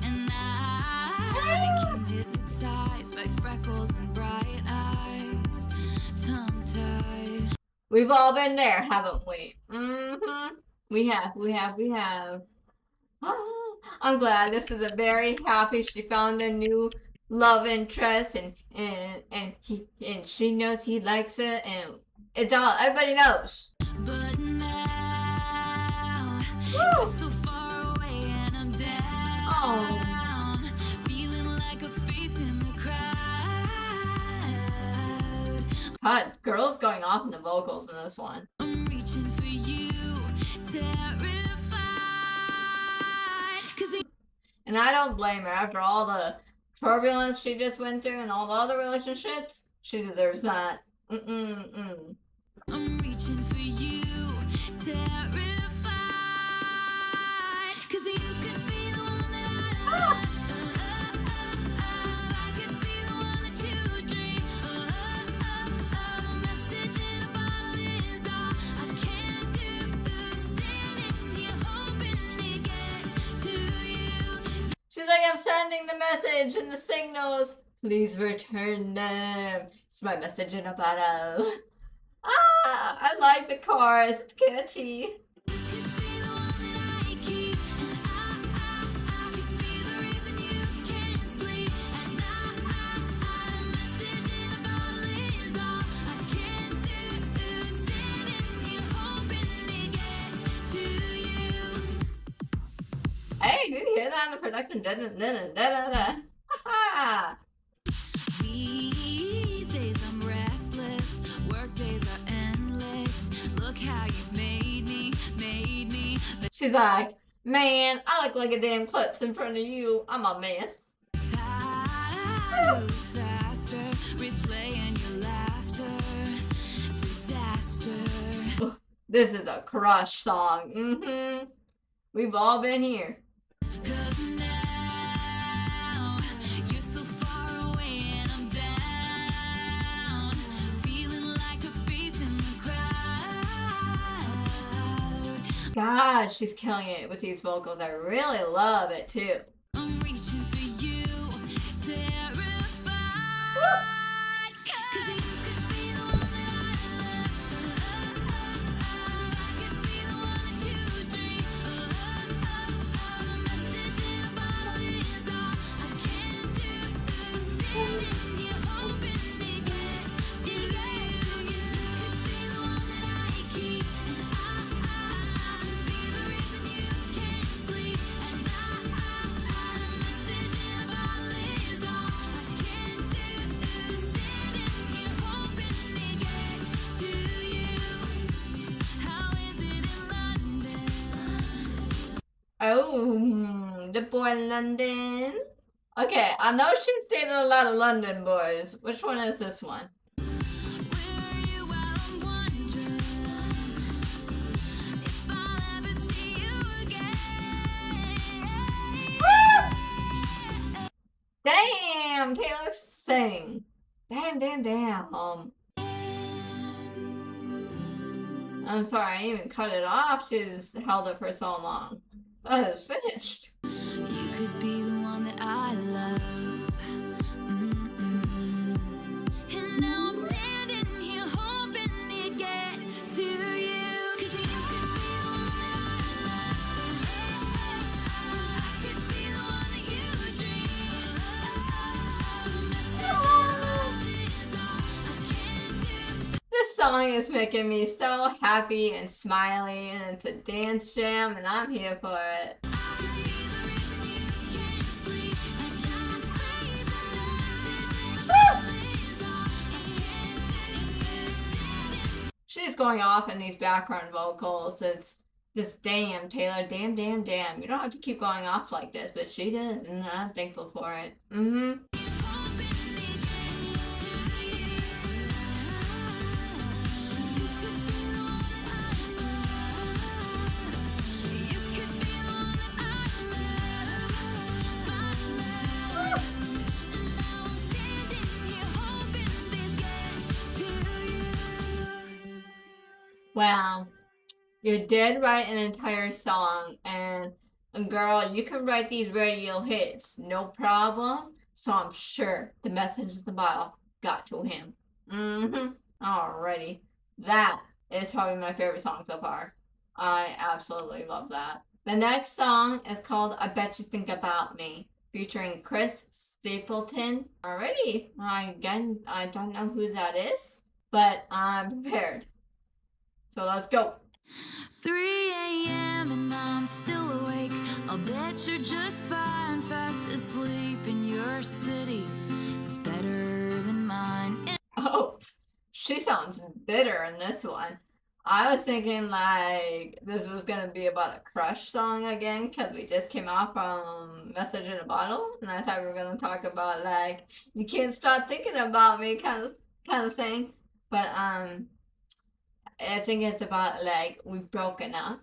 and I became hypnotized by freckles and bright eyes, tongue-tied. We've all been there, haven't we? Mm-hmm. We have. I'm glad. This is a very happy. She found a new love interest, and she knows he likes it, and it's all everybody knows. But now you're so far away, and I'm down, feeling like a face in the crowd. God, girls going off in the vocals in this one. I'm reaching for you, terrified. And I don't blame her. After all the turbulence she just went through and all the other relationships, she deserves that. I'm reaching for you, terrified. 'Cause you could be the one that I love. I could be the one that you dream. Message in a bottle is all I can do. Standing here hoping it gets to you. She's like, I'm sending the message and the signals. Please return them. It's my message in a bottle. I like the chorus. It's catchy. Could be the one that I keep, and I could be the reason you can't sleep. And message in a bottle is all I can do. Standing here hoping it gets to you. Hey, did you hear that in the production? Da-da-da-da-da-da. Ha-ha. These days I'm restless, work days are endless. Look how you made me, but She's like, man, I look like a damn klutz in front of you. I'm a mess. time moves faster, replaying your laughter, disaster. This is a crush song. We've all been here. 'Cause now you're so far away and I'm down, feeling like a face in the crowd. God, she's killing it with these vocals. I really love it too. I'm reaching for you, terrified. 'Cause you could be the one that I love. I could be the one that you dream. Message in a bottle is all I can do. Standing here hoping it gets to you. You could be the one that I keep, and I could be the reason you can't sleep. And message in a bottle is all I can do. Standing here hoping it gets to you. How is it in London? Oh, the boy in London. Okay, I know she's dated a lot of London boys. Which one is this one? Where are you while I'm wondering if I'll ever see you again? Damn, Taylor Sing. Damn. I'm sorry, I even cut it off. She's held it for so long. That is finished. You could be the one that I love. And now I'm standing here hoping it gets to you. 'Cause you could be the one that I love. I could be the one that you dream. Message in a bottle is all I can do. This song is making me so happy and smiley, and it's a dance jam, and I'm here for it. I could be the reason you can't sleep. And can't sleep. And message in a bottle is all I can do. Standing she's going off in these background vocals. It's this damn, Taylor, damn, damn, damn. You don't have to keep going off like this, but she does, and I'm thankful for it. Wow. You did write an entire song, and girl, you can write these radio hits, no problem. So I'm sure the message in the bottle got to him. Alrighty. That is probably my favorite song so far. I absolutely love that. The next song is called I Bet You Think About Me, featuring Chris Stapleton. Alrighty. I don't know who that is, but I'm prepared. So let's go. 3 a.m. and I'm still awake. I'll bet you're just fine, fast asleep in your city. It's better than mine. Oh, she sounds bitter in this one. I was thinking like this was gonna be about a crush song again, because we just came out from Message in a Bottle, and I thought we were gonna talk about like you can't stop thinking about me kind of thing. But I think it's about like we've broken up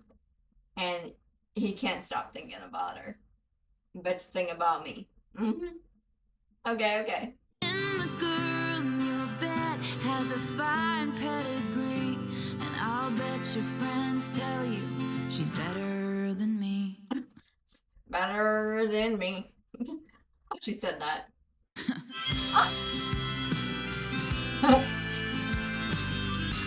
and he can't stop thinking about her. But you think about me. Okay. And the girl in your bed has a fine pedigree, and I'll bet your friends tell you she's better than me. Better than me. She said that.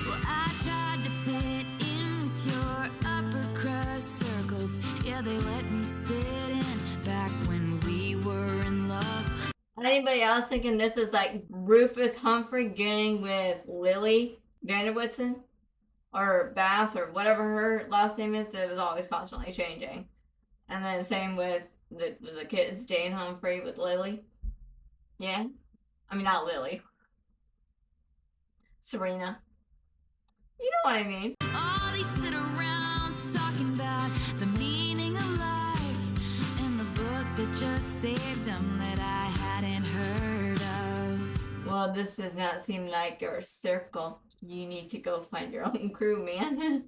Well, I tried to fit in with your upper crust circles. Yeah, they let me sit in back when we were in love. Anybody else thinking this is like Rufus Humphrey getting with Lily Vanderwoodson? Or Bass, or whatever her last name is? It was always constantly changing. And then same with the kids, Jane Humphrey with Lily. Yeah? I mean, not Lily. Serena. You know what I mean. Oh, they sit around talking about the meaning of life and the book that just saved them that I hadn't heard of. Well, this does not seem like your circle. You need to go find your own crew, man.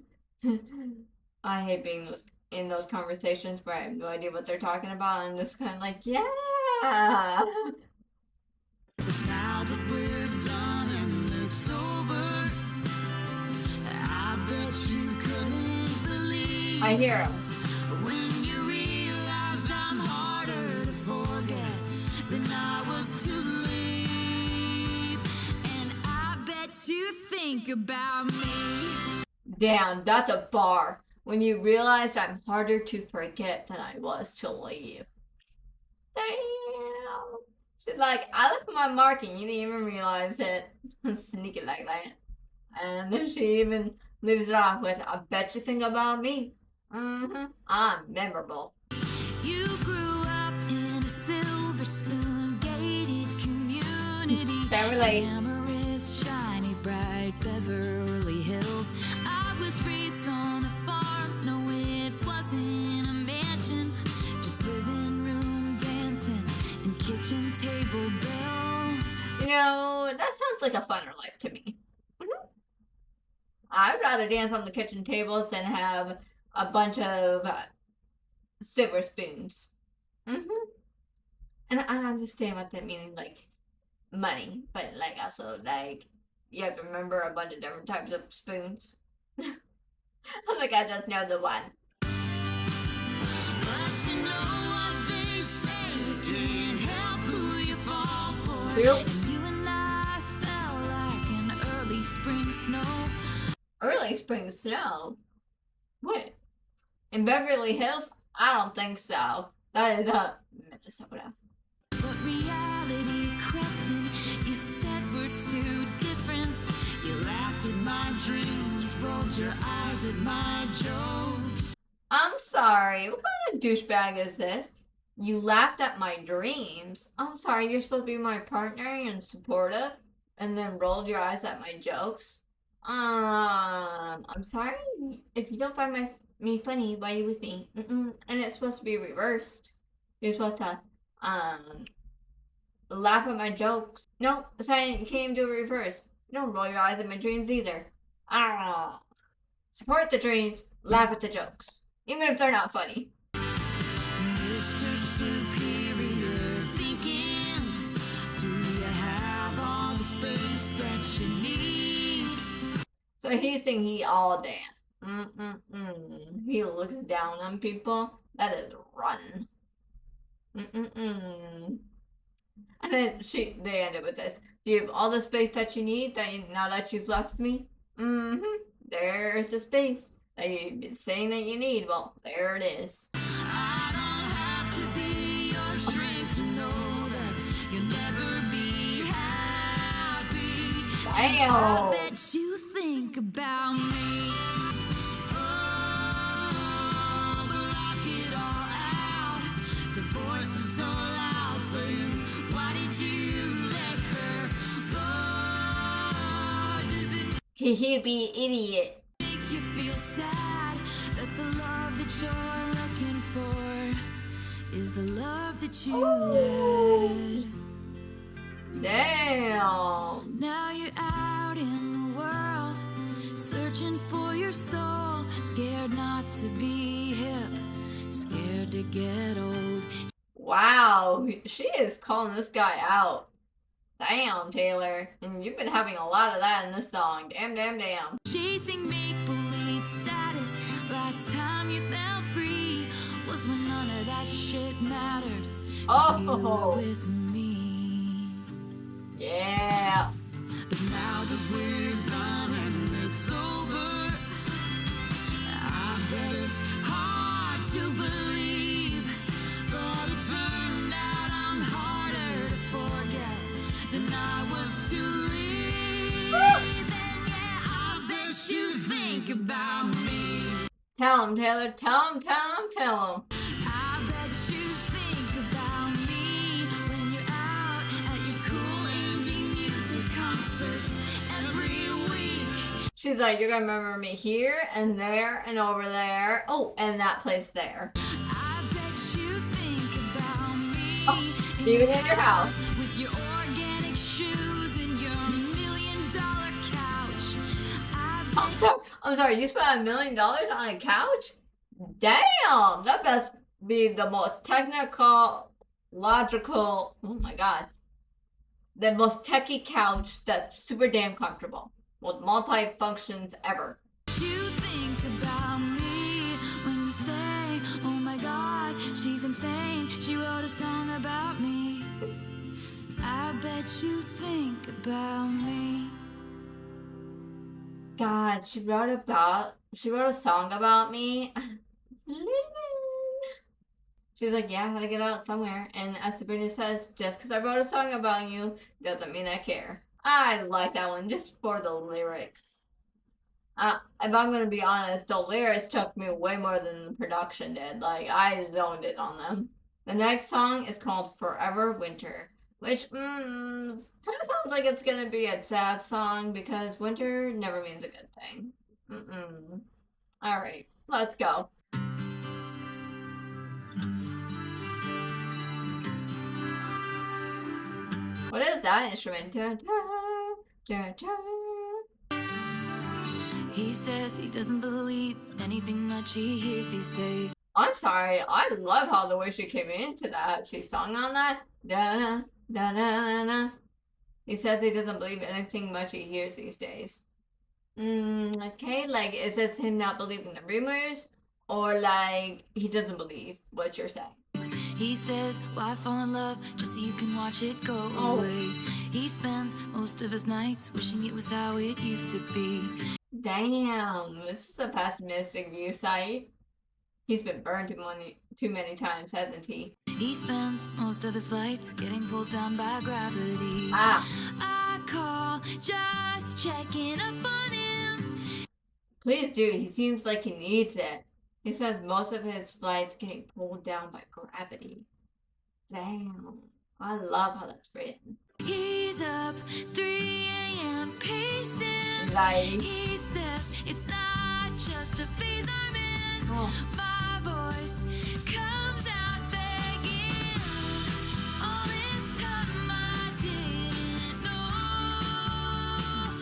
I hate being in those conversations where I have no idea what they're talking about. I'm just kind of like, yeah. But now that we're done and it's over, I bet you couldn't believe I hear him. when you realized I'm harder to forget than I was to leave. And I bet you think about me. Damn, that's a bar. When you realized I'm harder to forget than I was to leave. Damn. She's like, I left my mark and you didn't even realize it. Sneaky like that. And then she even leaves it off with, I bet you think about me. I'm memorable. You grew up in a silver spoon gated community. Can't relate. Glamorous, shiny, bright Beverly Hills. I was raised on a farm. No, it wasn't a mansion. Just living room dancing and kitchen table bells. You know, that sounds like a funner life to me. I'd rather dance on the kitchen tables than have a bunch of silver spoons. And I understand what that means, like money, but like also like you have to remember a bunch of different types of spoons. I'm like, I just know the one. But you know what they say, you can't help who you fall for. True. And you and I fell like an early spring snow. Early spring snow? What? In Beverly Hills? I don't think so. That is Minnesota. But reality crept in. You said we're too different. You laughed at my dreams, rolled your eyes at my jokes. I'm sorry. What kind of douchebag is this? You laughed at my dreams. I'm sorry, you're supposed to be my partner and supportive, and then rolled your eyes at my jokes. I'm sorry if you don't find me funny. Why are you with me? And it's supposed to be reversed. You're supposed to laugh at my jokes. No, so I can't even do a reverse. You don't roll your eyes at my dreams either. Ah, support the dreams, laugh at the jokes, even if they're not funny. Mr. Superior Thinking, do you have all the space that you need? So he's saying he all dance. He looks down on people. That is run. And then they end it with this. Do you have all the space that you need now that you've left me? There's the space that you've been saying that you need. Well, there it is. I don't have to be your shrink to know that you'll never be happy. Damn. I bet you think about me. Oh, but lock it all out. The voice is so loud, so why did you let her go? Does it He'd be idiot. make you feel sad that the love that you're looking for is the love that you led? Damn. Now you're out in the world, searching for your soul, scared not to be hip, scared to get old. Wow, she is calling this guy out. Damn, Taylor. And you've been having a lot of that in this song. Damn. Chasing make-believe status. Last time you felt free was when none of that shit mattered. 'Cause you were with me. Yeah. But now that we're done and it's over, I bet it's hard to believe, but it turned out I'm harder to forget than I was to leave. And yeah, I bet you think about me. Tell him, Taylor. Tell him. I bet you think about me when you're out at your cool indie music concerts every week. She's like, you're gonna remember me here and there and over there. Oh, and that place there. I bet you think about me. Oh, even in your house. With your organic shoes and your $1 million couch. I'm sorry, you spent $1 million on a couch? Damn! That must be the most technical, logical, oh my god. The most techie couch that's super damn comfortable. With multi-functions ever. You think about me when you say, oh my god, she's insane. She wrote a song about me. I bet you think about me. God, she wrote a song about me. She's like, yeah, I had to get out somewhere. And as Sabrina says, just because I wrote a song about you doesn't mean I care. I like that one just for the lyrics. If I'm going to be honest, the lyrics took me way more than the production did. Like, I zoned it on them. The next song is called Forever Winter, which kind of sounds like it's going to be a sad song because winter never means a good thing. All right, let's go. What is that instrument? He says he doesn't believe anything much he hears these days. I'm sorry, I love how the way she came into that. She sung on that. Da-da, da-da-da-da. He says he doesn't believe anything much he hears these days. Okay, like, is this him not believing the rumors? Or, like, he doesn't believe what you're saying? He says, why fall in love just so you can watch it go away? He spends most of his nights wishing it was how it used to be. Damn, this is a pessimistic view site. He's been burned too many times, hasn't he? He spends most of his flights getting pulled down by gravity. I call just checking up on him. Please do. He seems like he needs it. He spends most of his flights getting pulled down by gravity. Damn. I love how that's written. He's up 3 a.m. pacing. anxiety. He says it's not just a phase I'm in. Oh. My voice comes out begging. All this time I didn't know.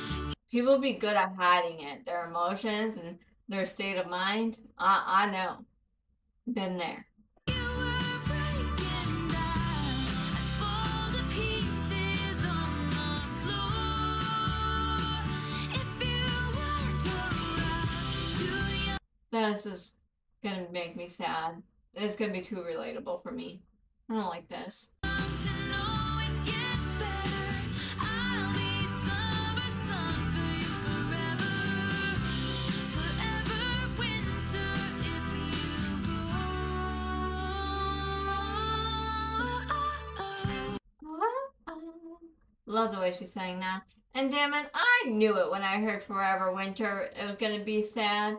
People be good at hiding it, their emotions and their state of mind. I know. Been there. You were breaking down. I'd fall to pieces on the floor. If you weren't around, too young. This is gonna make me sad. It's gonna be too relatable for me. I don't like this. To know it gets better. I'll be summer sun for you forever. Forever winter if you go. Love the way she sang that. And damn it, I knew it when I heard Forever Winter. It was gonna be sad.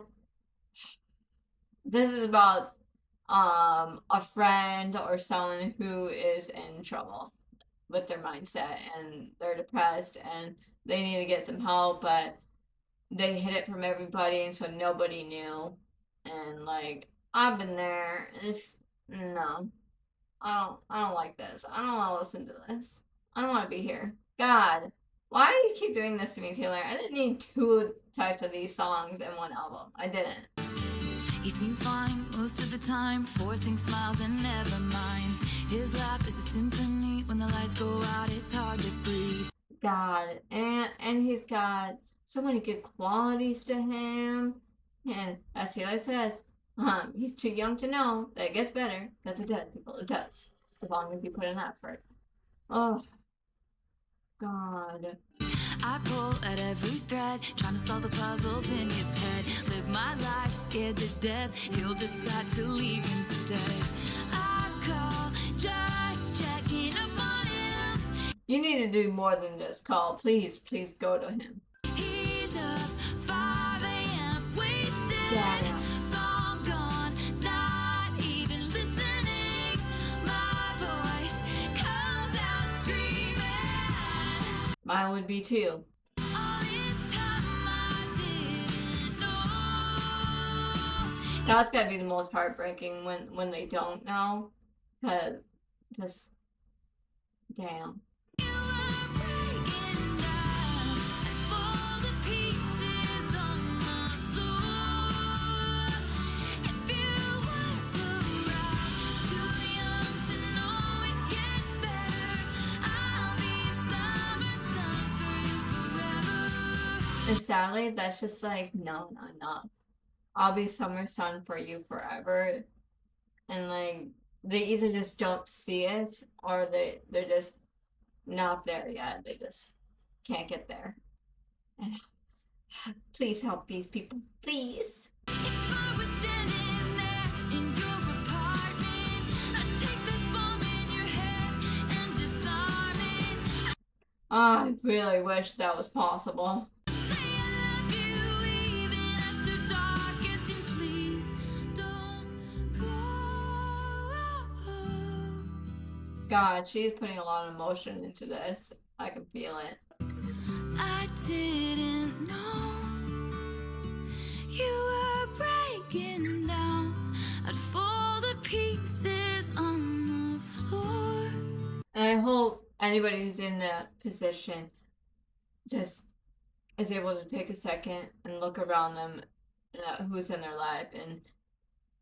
This is about a friend or someone who is in trouble with their mindset and they're depressed and they need to get some help, but they hid it from everybody and so nobody knew. And like I've been there and it's no. I don't like this. I don't want to listen to this. I don't want to be here. God, why do you keep doing this to me, Taylor? I didn't need 2 types of these songs in one album. I didn't. He seems fine most of the time, forcing smiles and never minds. His laugh is a symphony. When the lights go out, it's hard to breathe. God, and he's got so many good qualities to him. And as Taylor says, he's too young to know that it gets better. Because it does, people. It does. As long as you put in effort. Oh, God. I pull at every thread, trying to solve the puzzles in his head. Live my life scared to death. He'll decide to leave instead. I call, just checking up on him. You need to do more than just call. Please go to him. He's up 5 a.m. wasted. Damn. Long gone, not even listening. My voice comes out screaming. Mine would be too. All this time I didn't know. That's gotta be the most heartbreaking when they don't know. Cause just damn. You were breaking down and fall to pieces on the floor. If you weren't around, too young to know it gets better. I'll be summer sun for you forever. And sadly, that's just like, no. I'll be summer sun for you forever. And like, they either just don't see it or they're just not there yet. They just can't get there. Please help these people. Please. If I was standing there in your apartment, I'd take the bomb in your head and disarm it. I really wish that was possible. Say I love you even at your darkest, and please don't go. God, she's putting a lot of emotion into this. I can feel it. I didn't know you were breaking down. I'd fall to pieces on the floor. And I hope anybody who's in that position just is able to take a second and look around them and at who's in their life. And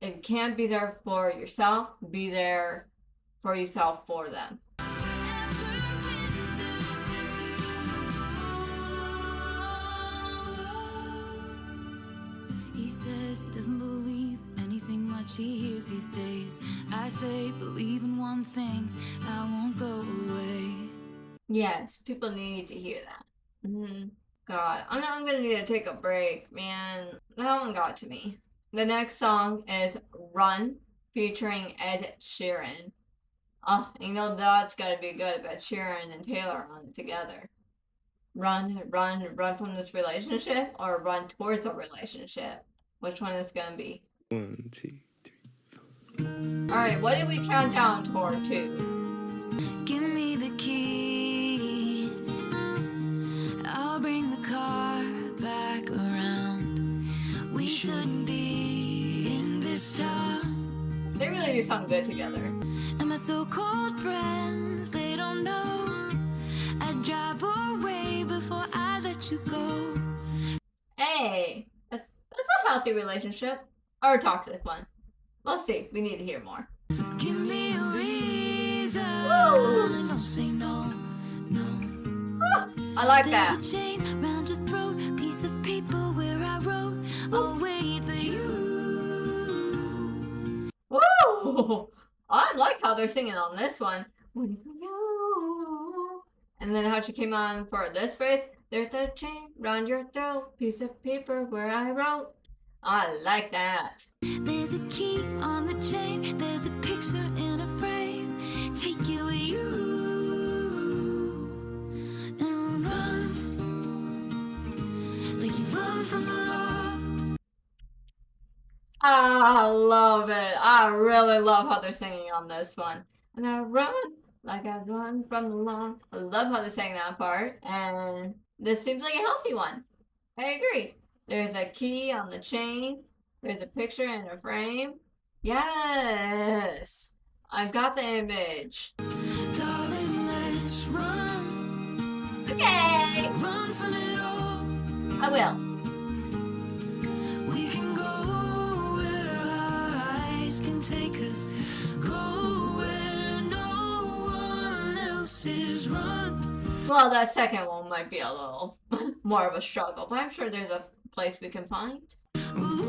if you can't be there for yourself, be there for yourself for them. He says he doesn't believe anything much he hears these days. I say believe in one thing, I won't go away. Yes, people need to hear that. God, I'm gonna need to take a break, man. That one got to me. The next song is Run, featuring Ed Sheeran. Oh, you know that's gotta be good if Ed Sheeran and Taylor on it together. Run from this relationship or run towards a relationship? Which one is gonna be? 1, 2, 3. Alright, what did we count down toward to? Give me the keys, I'll bring the car back. They really do sound good together. And my so-called friends, they don't know I'd drive away before I let you go. Hey, that's a healthy relationship. Or a toxic one. We'll see. We need to hear more. So give me a reason. Woo! Don't say no, no. I like There's that. a chain round your throat, piece of paper where I wrote, I'll wait for you. Woo! I like how they're singing on this one. Waiting for you. And then how she came on for this phrase. There's a chain round your throat, piece of paper where I wrote. I like that. There's a key on the chain, there's a picture in a frame. Take it with you and run like you run from the law. I love it. I really love how they're singing on this one. And I run like I run from the law. I love how they're singing that part. And this seems like a healthy one. I agree. There's a key on the chain. There's a picture in a frame. Yes. I've got the image. Darling, let's run. Okay. Run from it all. I will. We can go where our eyes can take us. Go where no one else is run. Well, that second one might be a little more of a struggle, but I'm sure there's a place we can find. Ooh,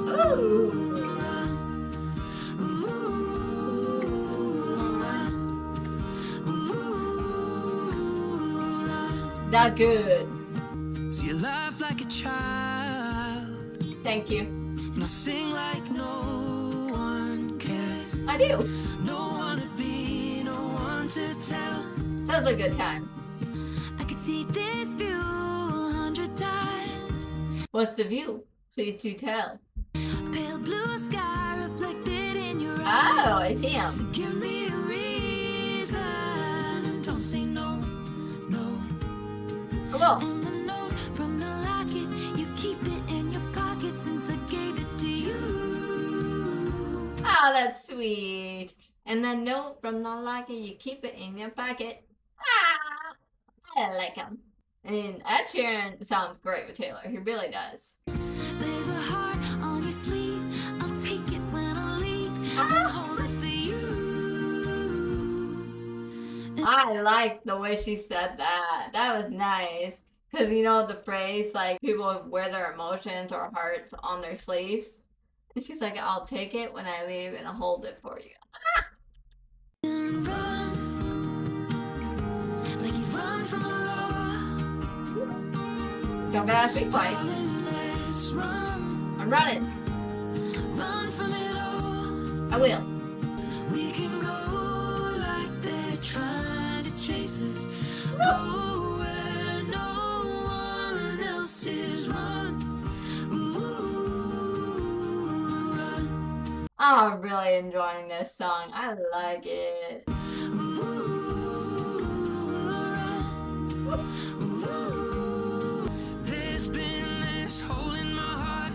Ooh. run. Ooh, run. Ooh, run. That good. See your life like a child, Thank you. and I'll sing like no one cares. I do. No one to be, no one to tell. Sounds like a good time. I could see this view 100 times. What's the view? Please do tell. Pale blue sky reflected in your Oh, eyes. it's him. So give me a reason and don't say no, no. Hello. And the note from the locket, you keep it in your pocket since I gave it to you. Oh, that's sweet. And the note from the locket, you keep it in your pocket. Ah, I like him. I mean, Ed Sheeran sounds great with Taylor. He really does. There's a heart on your sleeve. I'll take it when I leave. I'll hold it for you. I like the way she said that. That was nice. Because you know the phrase, like, people wear their emotions or hearts on their sleeves. And she's like, I'll take it when I leave and I'll hold it for you. And run like you run from the law. Don't ask me twice. Darling, let's run. I'm running. Run from it all. I will. We can go like they're trying to chase us. Go where no one else is. Run. Ooh, run. I'm really enjoying this song. I like it. Ooh, run. Ooh. There's been this hole in my heart.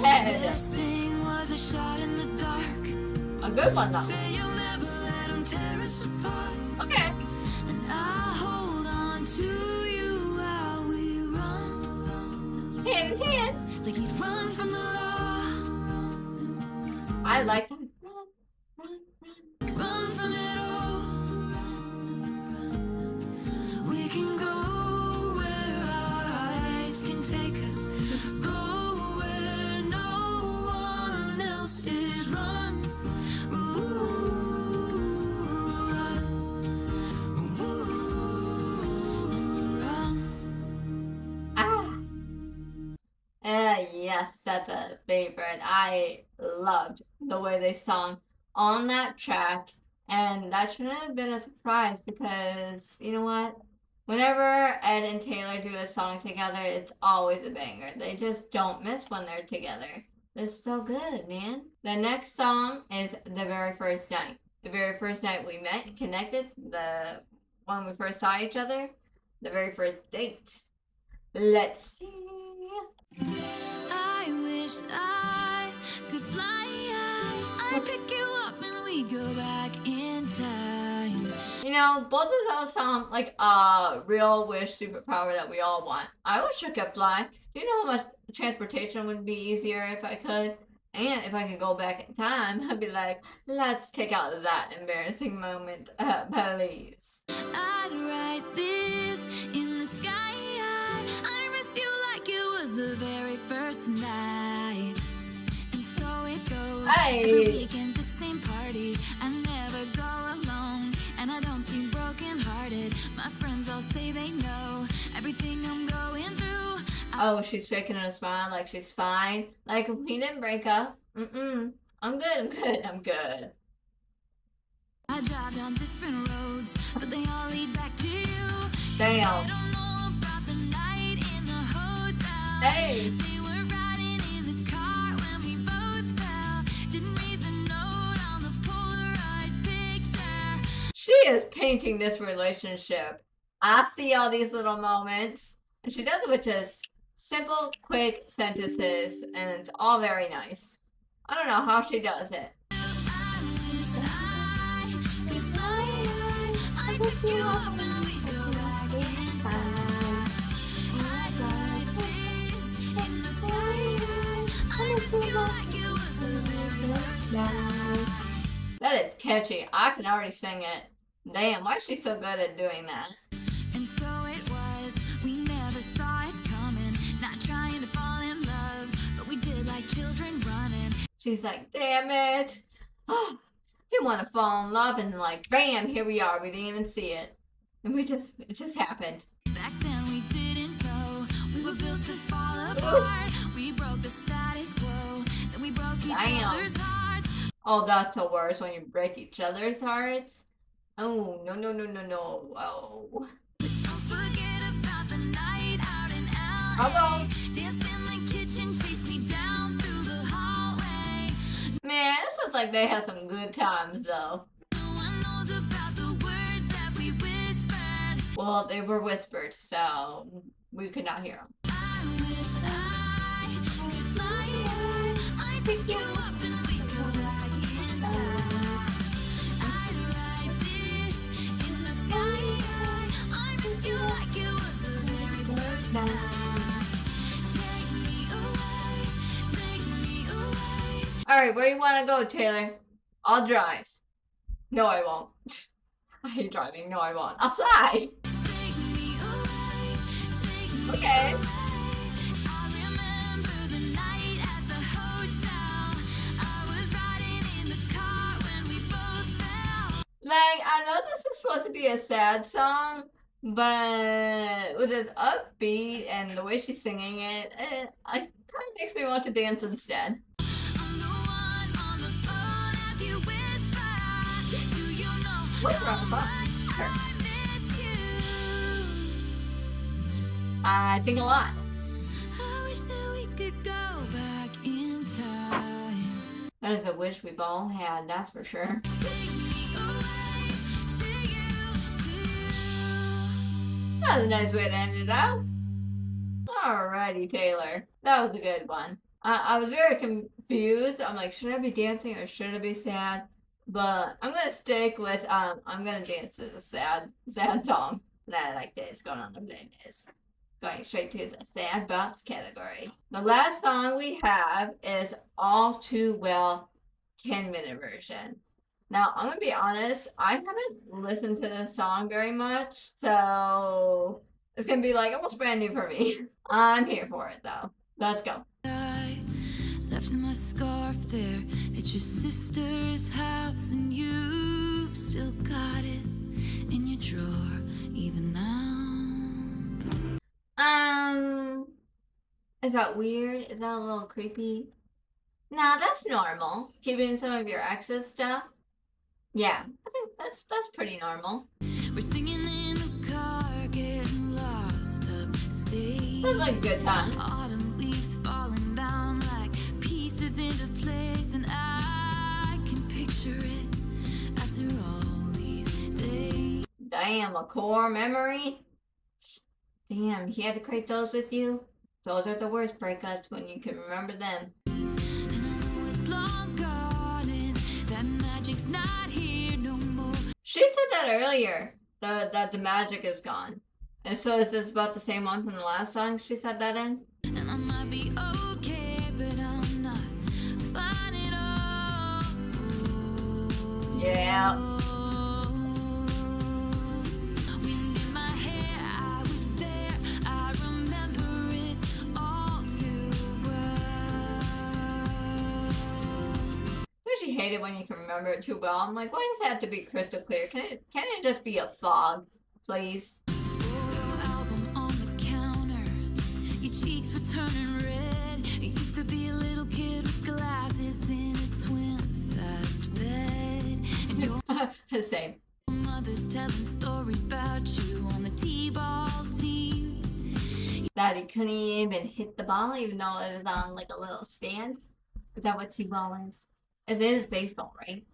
Hey, This thing was a shot in the dark. a good one though. Say you'll never let them tear us apart. Okay. And I hold on to you while we run. Hand in hand. Like you'd run from the law. I like that. Run, run, run. Run from it all. We can go where our eyes can take us. Go where no one else is. Run. Ooh, run. Ooh, run. Ah. Yes, that's a favorite. I loved the way they sung on that track, and that shouldn't have been a surprise because you know what? Whenever Ed and Taylor do a song together, it's always a banger. They just don't miss when they're together. It's so good, man. The next song is The Very First Night. The very first night we met, connected, when we first saw each other, the very first date. Let's see. I wish I could fly high. know, both of those sound like a real wish superpower that we all want. I wish I could fly. Do you know how much transportation would be easier if I could? And if I could go back in time, I'd be like, let's take out that embarrassing moment, please. I'd write this in the sky. I miss you like it was the very first night. And so it goes. Hey. Every weekend, the same party. I never go alone. And I don't seem broken-hearted. My friends all say they know everything I'm going through. Oh, she's faking a smile like she's fine. Like if we didn't break up. I'm good. I drive down different roads, but they all lead back to you. Damn. I don't know about the night in the hotel. Hey. We were riding in the car when we both fell. Didn't read the note on the Polaroid picture. She is painting this relationship. I see all these little moments. And she does it with just simple, quick sentences. And it's all very nice. I don't know how she does it. I wish I could fly. I'd pick you up and we'd go back in time. I'd write this in the sky. I miss you like it was the very first night. That is catchy. I can already sing it. Damn, why is she so good at doing that? And so it was, we never saw it coming. Not trying to fall in love, but we did like children running. She's like, damn it. Oh, didn't want to fall in love, and like, bam, here we are. We didn't even see it. And it just happened. Back then we didn't know, we were built to fall apart. We broke the status quo, then we broke each Damn. other's hearts. Oh, that's the worst when you break each other's hearts. Oh, no. Oh. But don't forget about the night out in LA. Hello. Danced in the kitchen, chased me down through the hallway. Man, it sounds like they had some good times, though. No one knows about the words that we whispered. Well, they were whispered, so we could not hear them. I wish I could fly. I'd pick you up and we'd go back in time. I'd write this in the sky. I miss you like it was the very first night. Take me away. All right, where you want to go, Taylor? I'll drive. No, I won't. I hate driving. No, I won't. I'll fly. Take me away. Okay. I remember the night at the hotel. I was riding in the car when we both fell. Like, I know this is supposed to be a sad song, but with this upbeat and the way she's singing it, it kind of makes me want to dance instead. I'm the one on the phone as you whisper. Do you know Whisper on how the phone? much Sure. I miss you? I think a lot. I wish that we could go back in time. That is a wish we've all had, that's for sure. Take me away to you. That was a nice way to end it out. Alrighty, Taylor. That was a good one. I was very confused. I'm like, should I be dancing or should I be sad? But I'm gonna stick with I'm gonna dance to the sad song that I like this going on the playlist. Going straight to the sad bops category. The last song we have is All Too Well 10-minute version. Now, I'm gonna be honest, I haven't listened to this song very much, so it's gonna be like almost brand new for me. I'm here for it though. Let's go. I left my scarf there at your sister's house, and you've still got it in your drawer even now. Is that weird? Is that a little creepy? Nah, that's normal. Keeping some of your ex's stuff. Yeah, I think that's pretty normal. We're singing in the car, getting lost upstate. Sounds like a good time. Autumn leaves falling down like pieces into place, and I can picture it after all these days. Damn, a core memory. Damn, he had to create those with you? Those are the worst breakups when you can remember them. And I know it's long gone, and that magic's not here no more. She said said earlier that the magic is gone. And so is this about the same one from the last song she said that in? And I might be okay, but I'm not fine at all. Yeah. Wind in my hair, I was there. I remember it all too well. Don't you hate it when you can remember it too well? I'm like, why does it have to be crystal clear? Can it just be a fog, please? Photo album on the counter. Your cheeks were turning red. You used to be a little kid with glasses in a twin-sized bed. And your The same. mother's telling stories about you on the t-ball team. That he couldn't even hit the ball even though it was on like a little stand. Is that what T-ball is? It is baseball, right?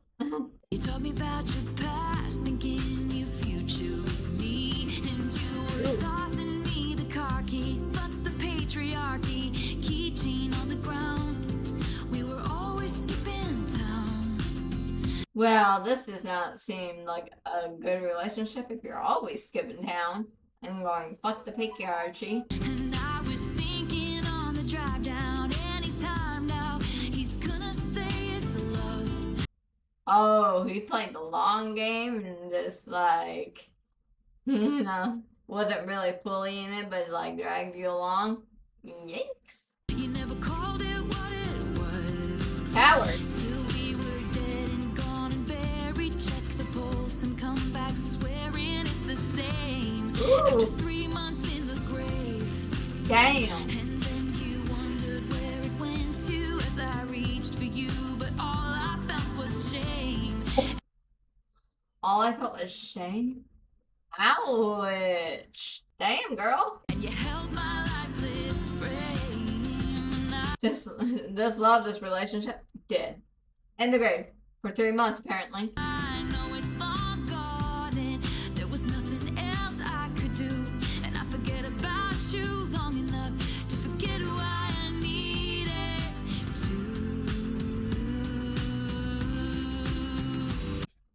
You told me about your past, thinking your future was me. And you were tossing me the car keys, but the patriarchy, keychain on the ground. We were always skipping town. Well, this does not seem like a good relationship if you're always skipping town and going, fuck the patriarchy. And I was thinking on the drive down, anytime now, he's gonna say it's love. Oh, he played the long game and just like, wasn't really fully in it, but like dragged you along. Yikes. You never called it what it was. Coward. Till we were dead and gone and buried. Check the pulse and come back swearing it's the same. After 3 months in the grave. Damn. And then you wondered where it went to as I reached for you, but all I felt was shame. All I felt was shame. Ouch. Damn, girl. And you held my lifeless frame. And I Just love this relationship. Dead. In the grave. For 3 months, apparently. know it's long gone and there was nothing else I could do. And I forget about you long enough to forget why I needed to.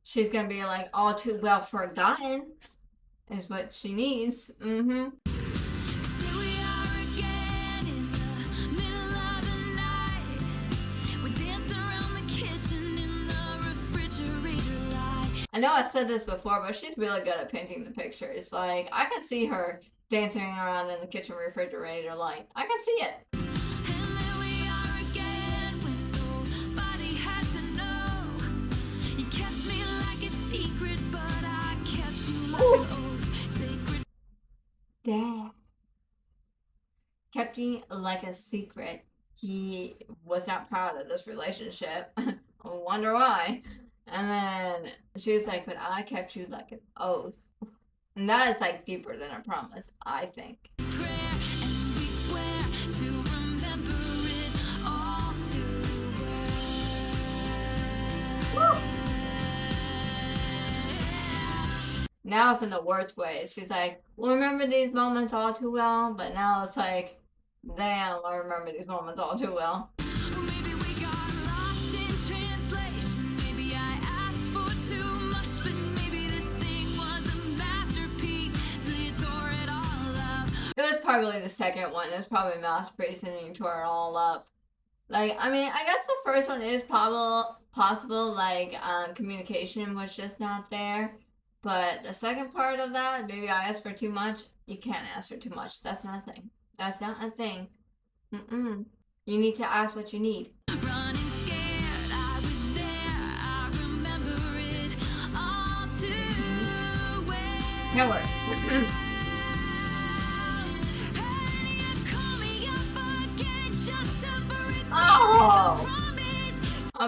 She's gonna be like all too well forgotten. Is what she needs. Mm-hmm. Here we are again in the middle of the night. We're dancing around the kitchen in the refrigerator light. I know I said this before, but she's really good at painting the pictures. Like, I can see her dancing around in the kitchen refrigerator light. I can see it. And there we are again when nobody had to know. You kept me like a secret, but I kept you like Oof. an oath. Sacred. Dad kept me like a secret. He was not proud of this relationship. I wonder why. And then she's like, but I kept you like an oath. And that is like deeper than a promise, I think. Prayer, and we swear to remember it all too well. Now it's in the worst way. She's like, we'll remember these moments all too well. But now it's like, damn, I remember these moments all too well. Well, maybe we got lost in translation. Maybe I asked for too much, but maybe this thing was a masterpiece till you tore it all up. It was probably the second one. It was probably Masterpiece and you tore it all up. Like, I mean, I guess the first one is possible, like, communication was just not there. But the second part of that, maybe I asked for too much. You can't ask for too much. That's not a thing. That's not a thing. Mm-mm. You need to ask what you need. Running scared, I was there. I remember it all too well. Coward. And you call me up again just to break Oh.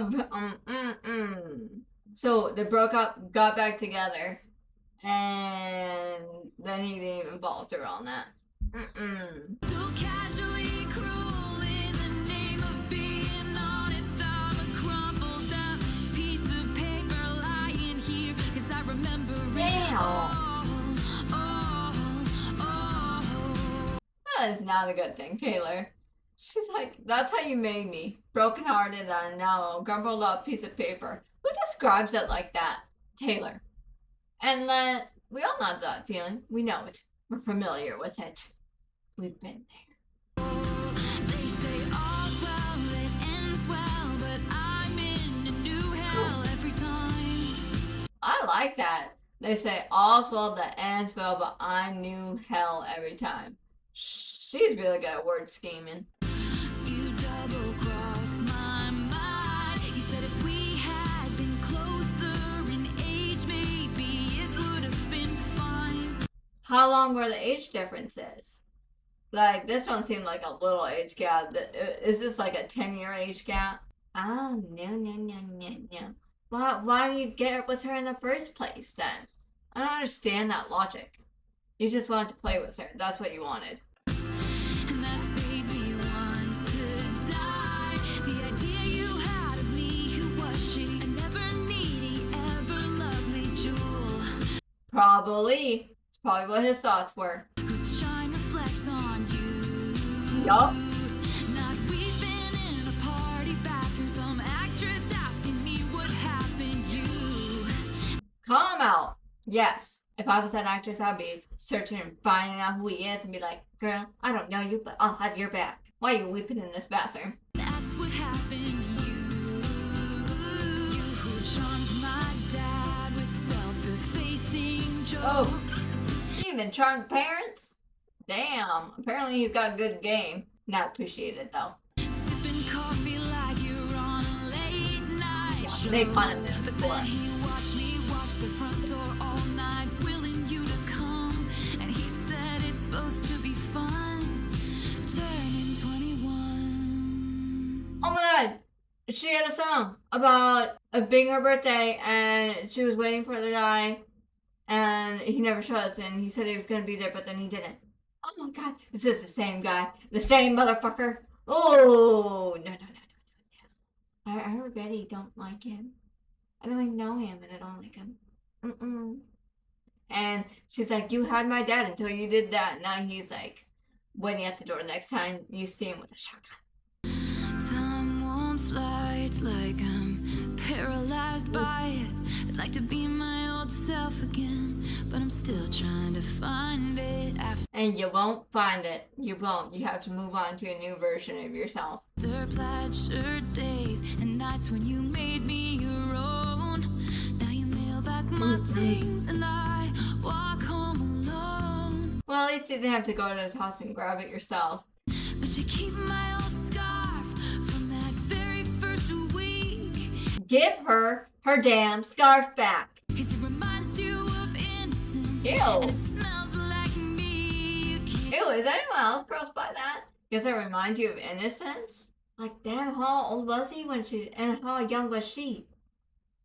the promise. So they broke up, got back together, and then he didn't even follow through on that. So casually cruel in the name of being honest. I'm a crumpled up piece of paper lying here, 'cause I remember it all. That is not a good thing, Taylor. She's like, that's how you made me. Brokenhearted and now a crumpled up piece of paper. Who describes it like that? Taylor. And then we all know that feeling. We know it. We're familiar with it. We've been there. They say all's well that ends well, but I'm in a new hell every time. I like that. They say all's well that ends well, but I'm new hell every time. She's really good at word scheming. You double crossed my mind. You said if we had been closer in age, maybe it would have been fine. How long were the age differences? Like, this one seemed like a little age gap. Is this like a 10-year age gap? Oh, no. Why did you get with her in the first place then? I don't understand that logic. You just wanted to play with her. That's what you wanted. And that made me want to die. The idea you had of me, who was she? A never needy, ever lovely jewel. Probably. It's probably what his thoughts were. Whose shine reflects on you. Yup. Not we've been in a party bathroom, some actress asking me what happened. You. Call him out. Yes. If I was that actress, I'd be searching and finding out who he is and be like, girl, I don't know you, but I'll have your back. Why are you weeping in this bathroom? That's what happened. You who charmed my dad with self-effacing jokes. Oh. He even charmed parents? Damn. Apparently he's got good game. Not appreciated though. Sipping coffee like you're on a late night show. Make fun of him But before. then he watched me watch the front door all night, willing you to come. And he said it's supposed to be fun, turning 21. Oh my god. She had a song about it being her birthday and she was waiting for the guy and he never shows and he said he was going to be there but then he didn't. Oh my god. This is the same guy. The same motherfucker. Oh, no. I already don't like him. I don't even know him and I don't like him. And she's like, you had my dad until you did that. Now he's like waiting at the door next time you see him with a shotgun. Time won't fly, it's like I'm paralyzed by it. I'd like to be my old self again, but I'm still trying to find it. And you won't find it. You won't. You have to move on to a new version of yourself. After plaid shirt days and nights when you made me your own. Now you mail back my things and I walk home alone. Well, at least you didn't have to go to his house and grab it yourself. But you keep my old scarf from that very first week. Give her her damn scarf back. 'Cause it reminds you of innocence. Ew. And it smells like me. You keep Ew, is anyone else grossed by that? Does it remind you of innocence? Like, damn, how old was he when she, and how young was she?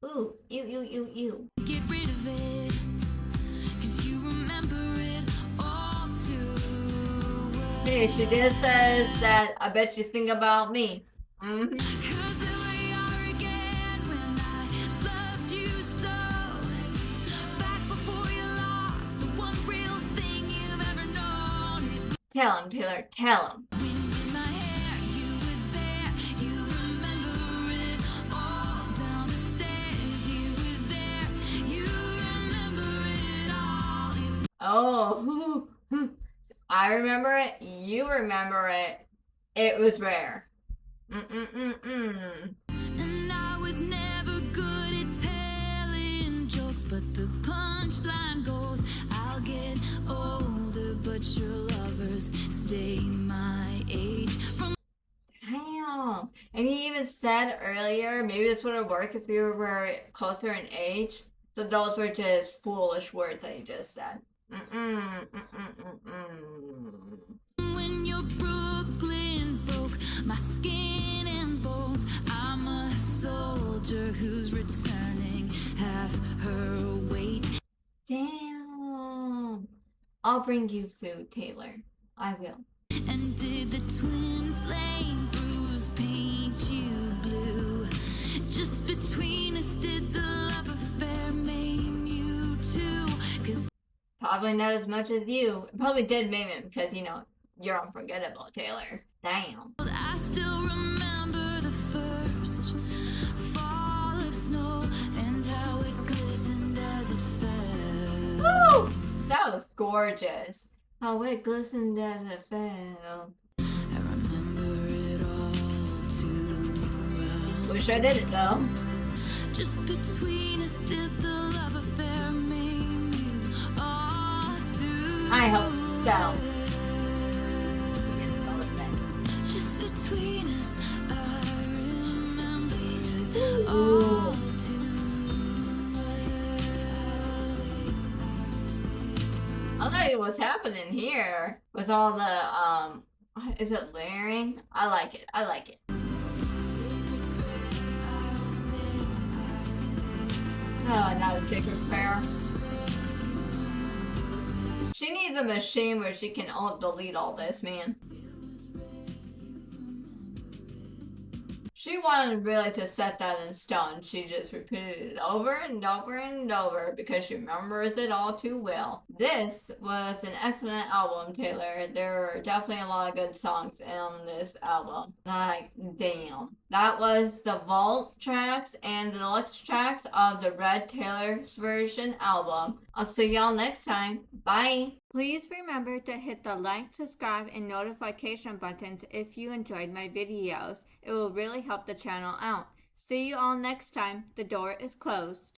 Ooh, ew. get rid of it. 'Cause you remember it all too well. Hey, she did says that I bet you think about me. 'Cause there we are again when I loved you so. Back before you lost the one real thing you've ever known. Tell him, Taylor, tell him. Wind in my hair, you were there. You remember it all down the stairs. You were there. You remember it all. Oh, I remember it. You remember it. It was rare. And I was never good at telling jokes, but the punchline goes, I'll get older, but your lovers stay my age. From Damn. And he even said earlier, maybe this would have worked if you were closer in age. So those were just foolish words that he just said. when you're Brooklyn broke, my skin and bones, I'm a soldier who's returning half her weight. Damn. I'll bring you food, Taylor. I will. And did the twin flame bruise paint you blue? Just between us, did the love affair maim you too? 'Cause Probably not as much as you. It probably did maim him because, you know, you're unforgettable, Taylor. Damn. I still remember the first fall of snow and how it glistened as it fell. was gorgeous. How it glistened as it fell. I remember it all too well. Wish I did it though. Just between us did the love affair maim you all too I hope so. well. Just between us, I remember it all too well. I like what's happening here with all the is it layering? I like it. I like it. Oh, not a sacred prayer. She needs a machine where she can delete all this, man. She wanted really to set that in stone. She just repeated it over and over and over because she remembers it all too well. This was an excellent album, Taylor. There were definitely a lot of good songs on this album. Like, damn. That was the vault tracks and the deluxe tracks of the Red Taylor's Version album. I'll see y'all next time. Bye. Please remember to hit the like, subscribe, and notification buttons if you enjoyed my videos. It will really help the channel out. See you all next time. The door is closed.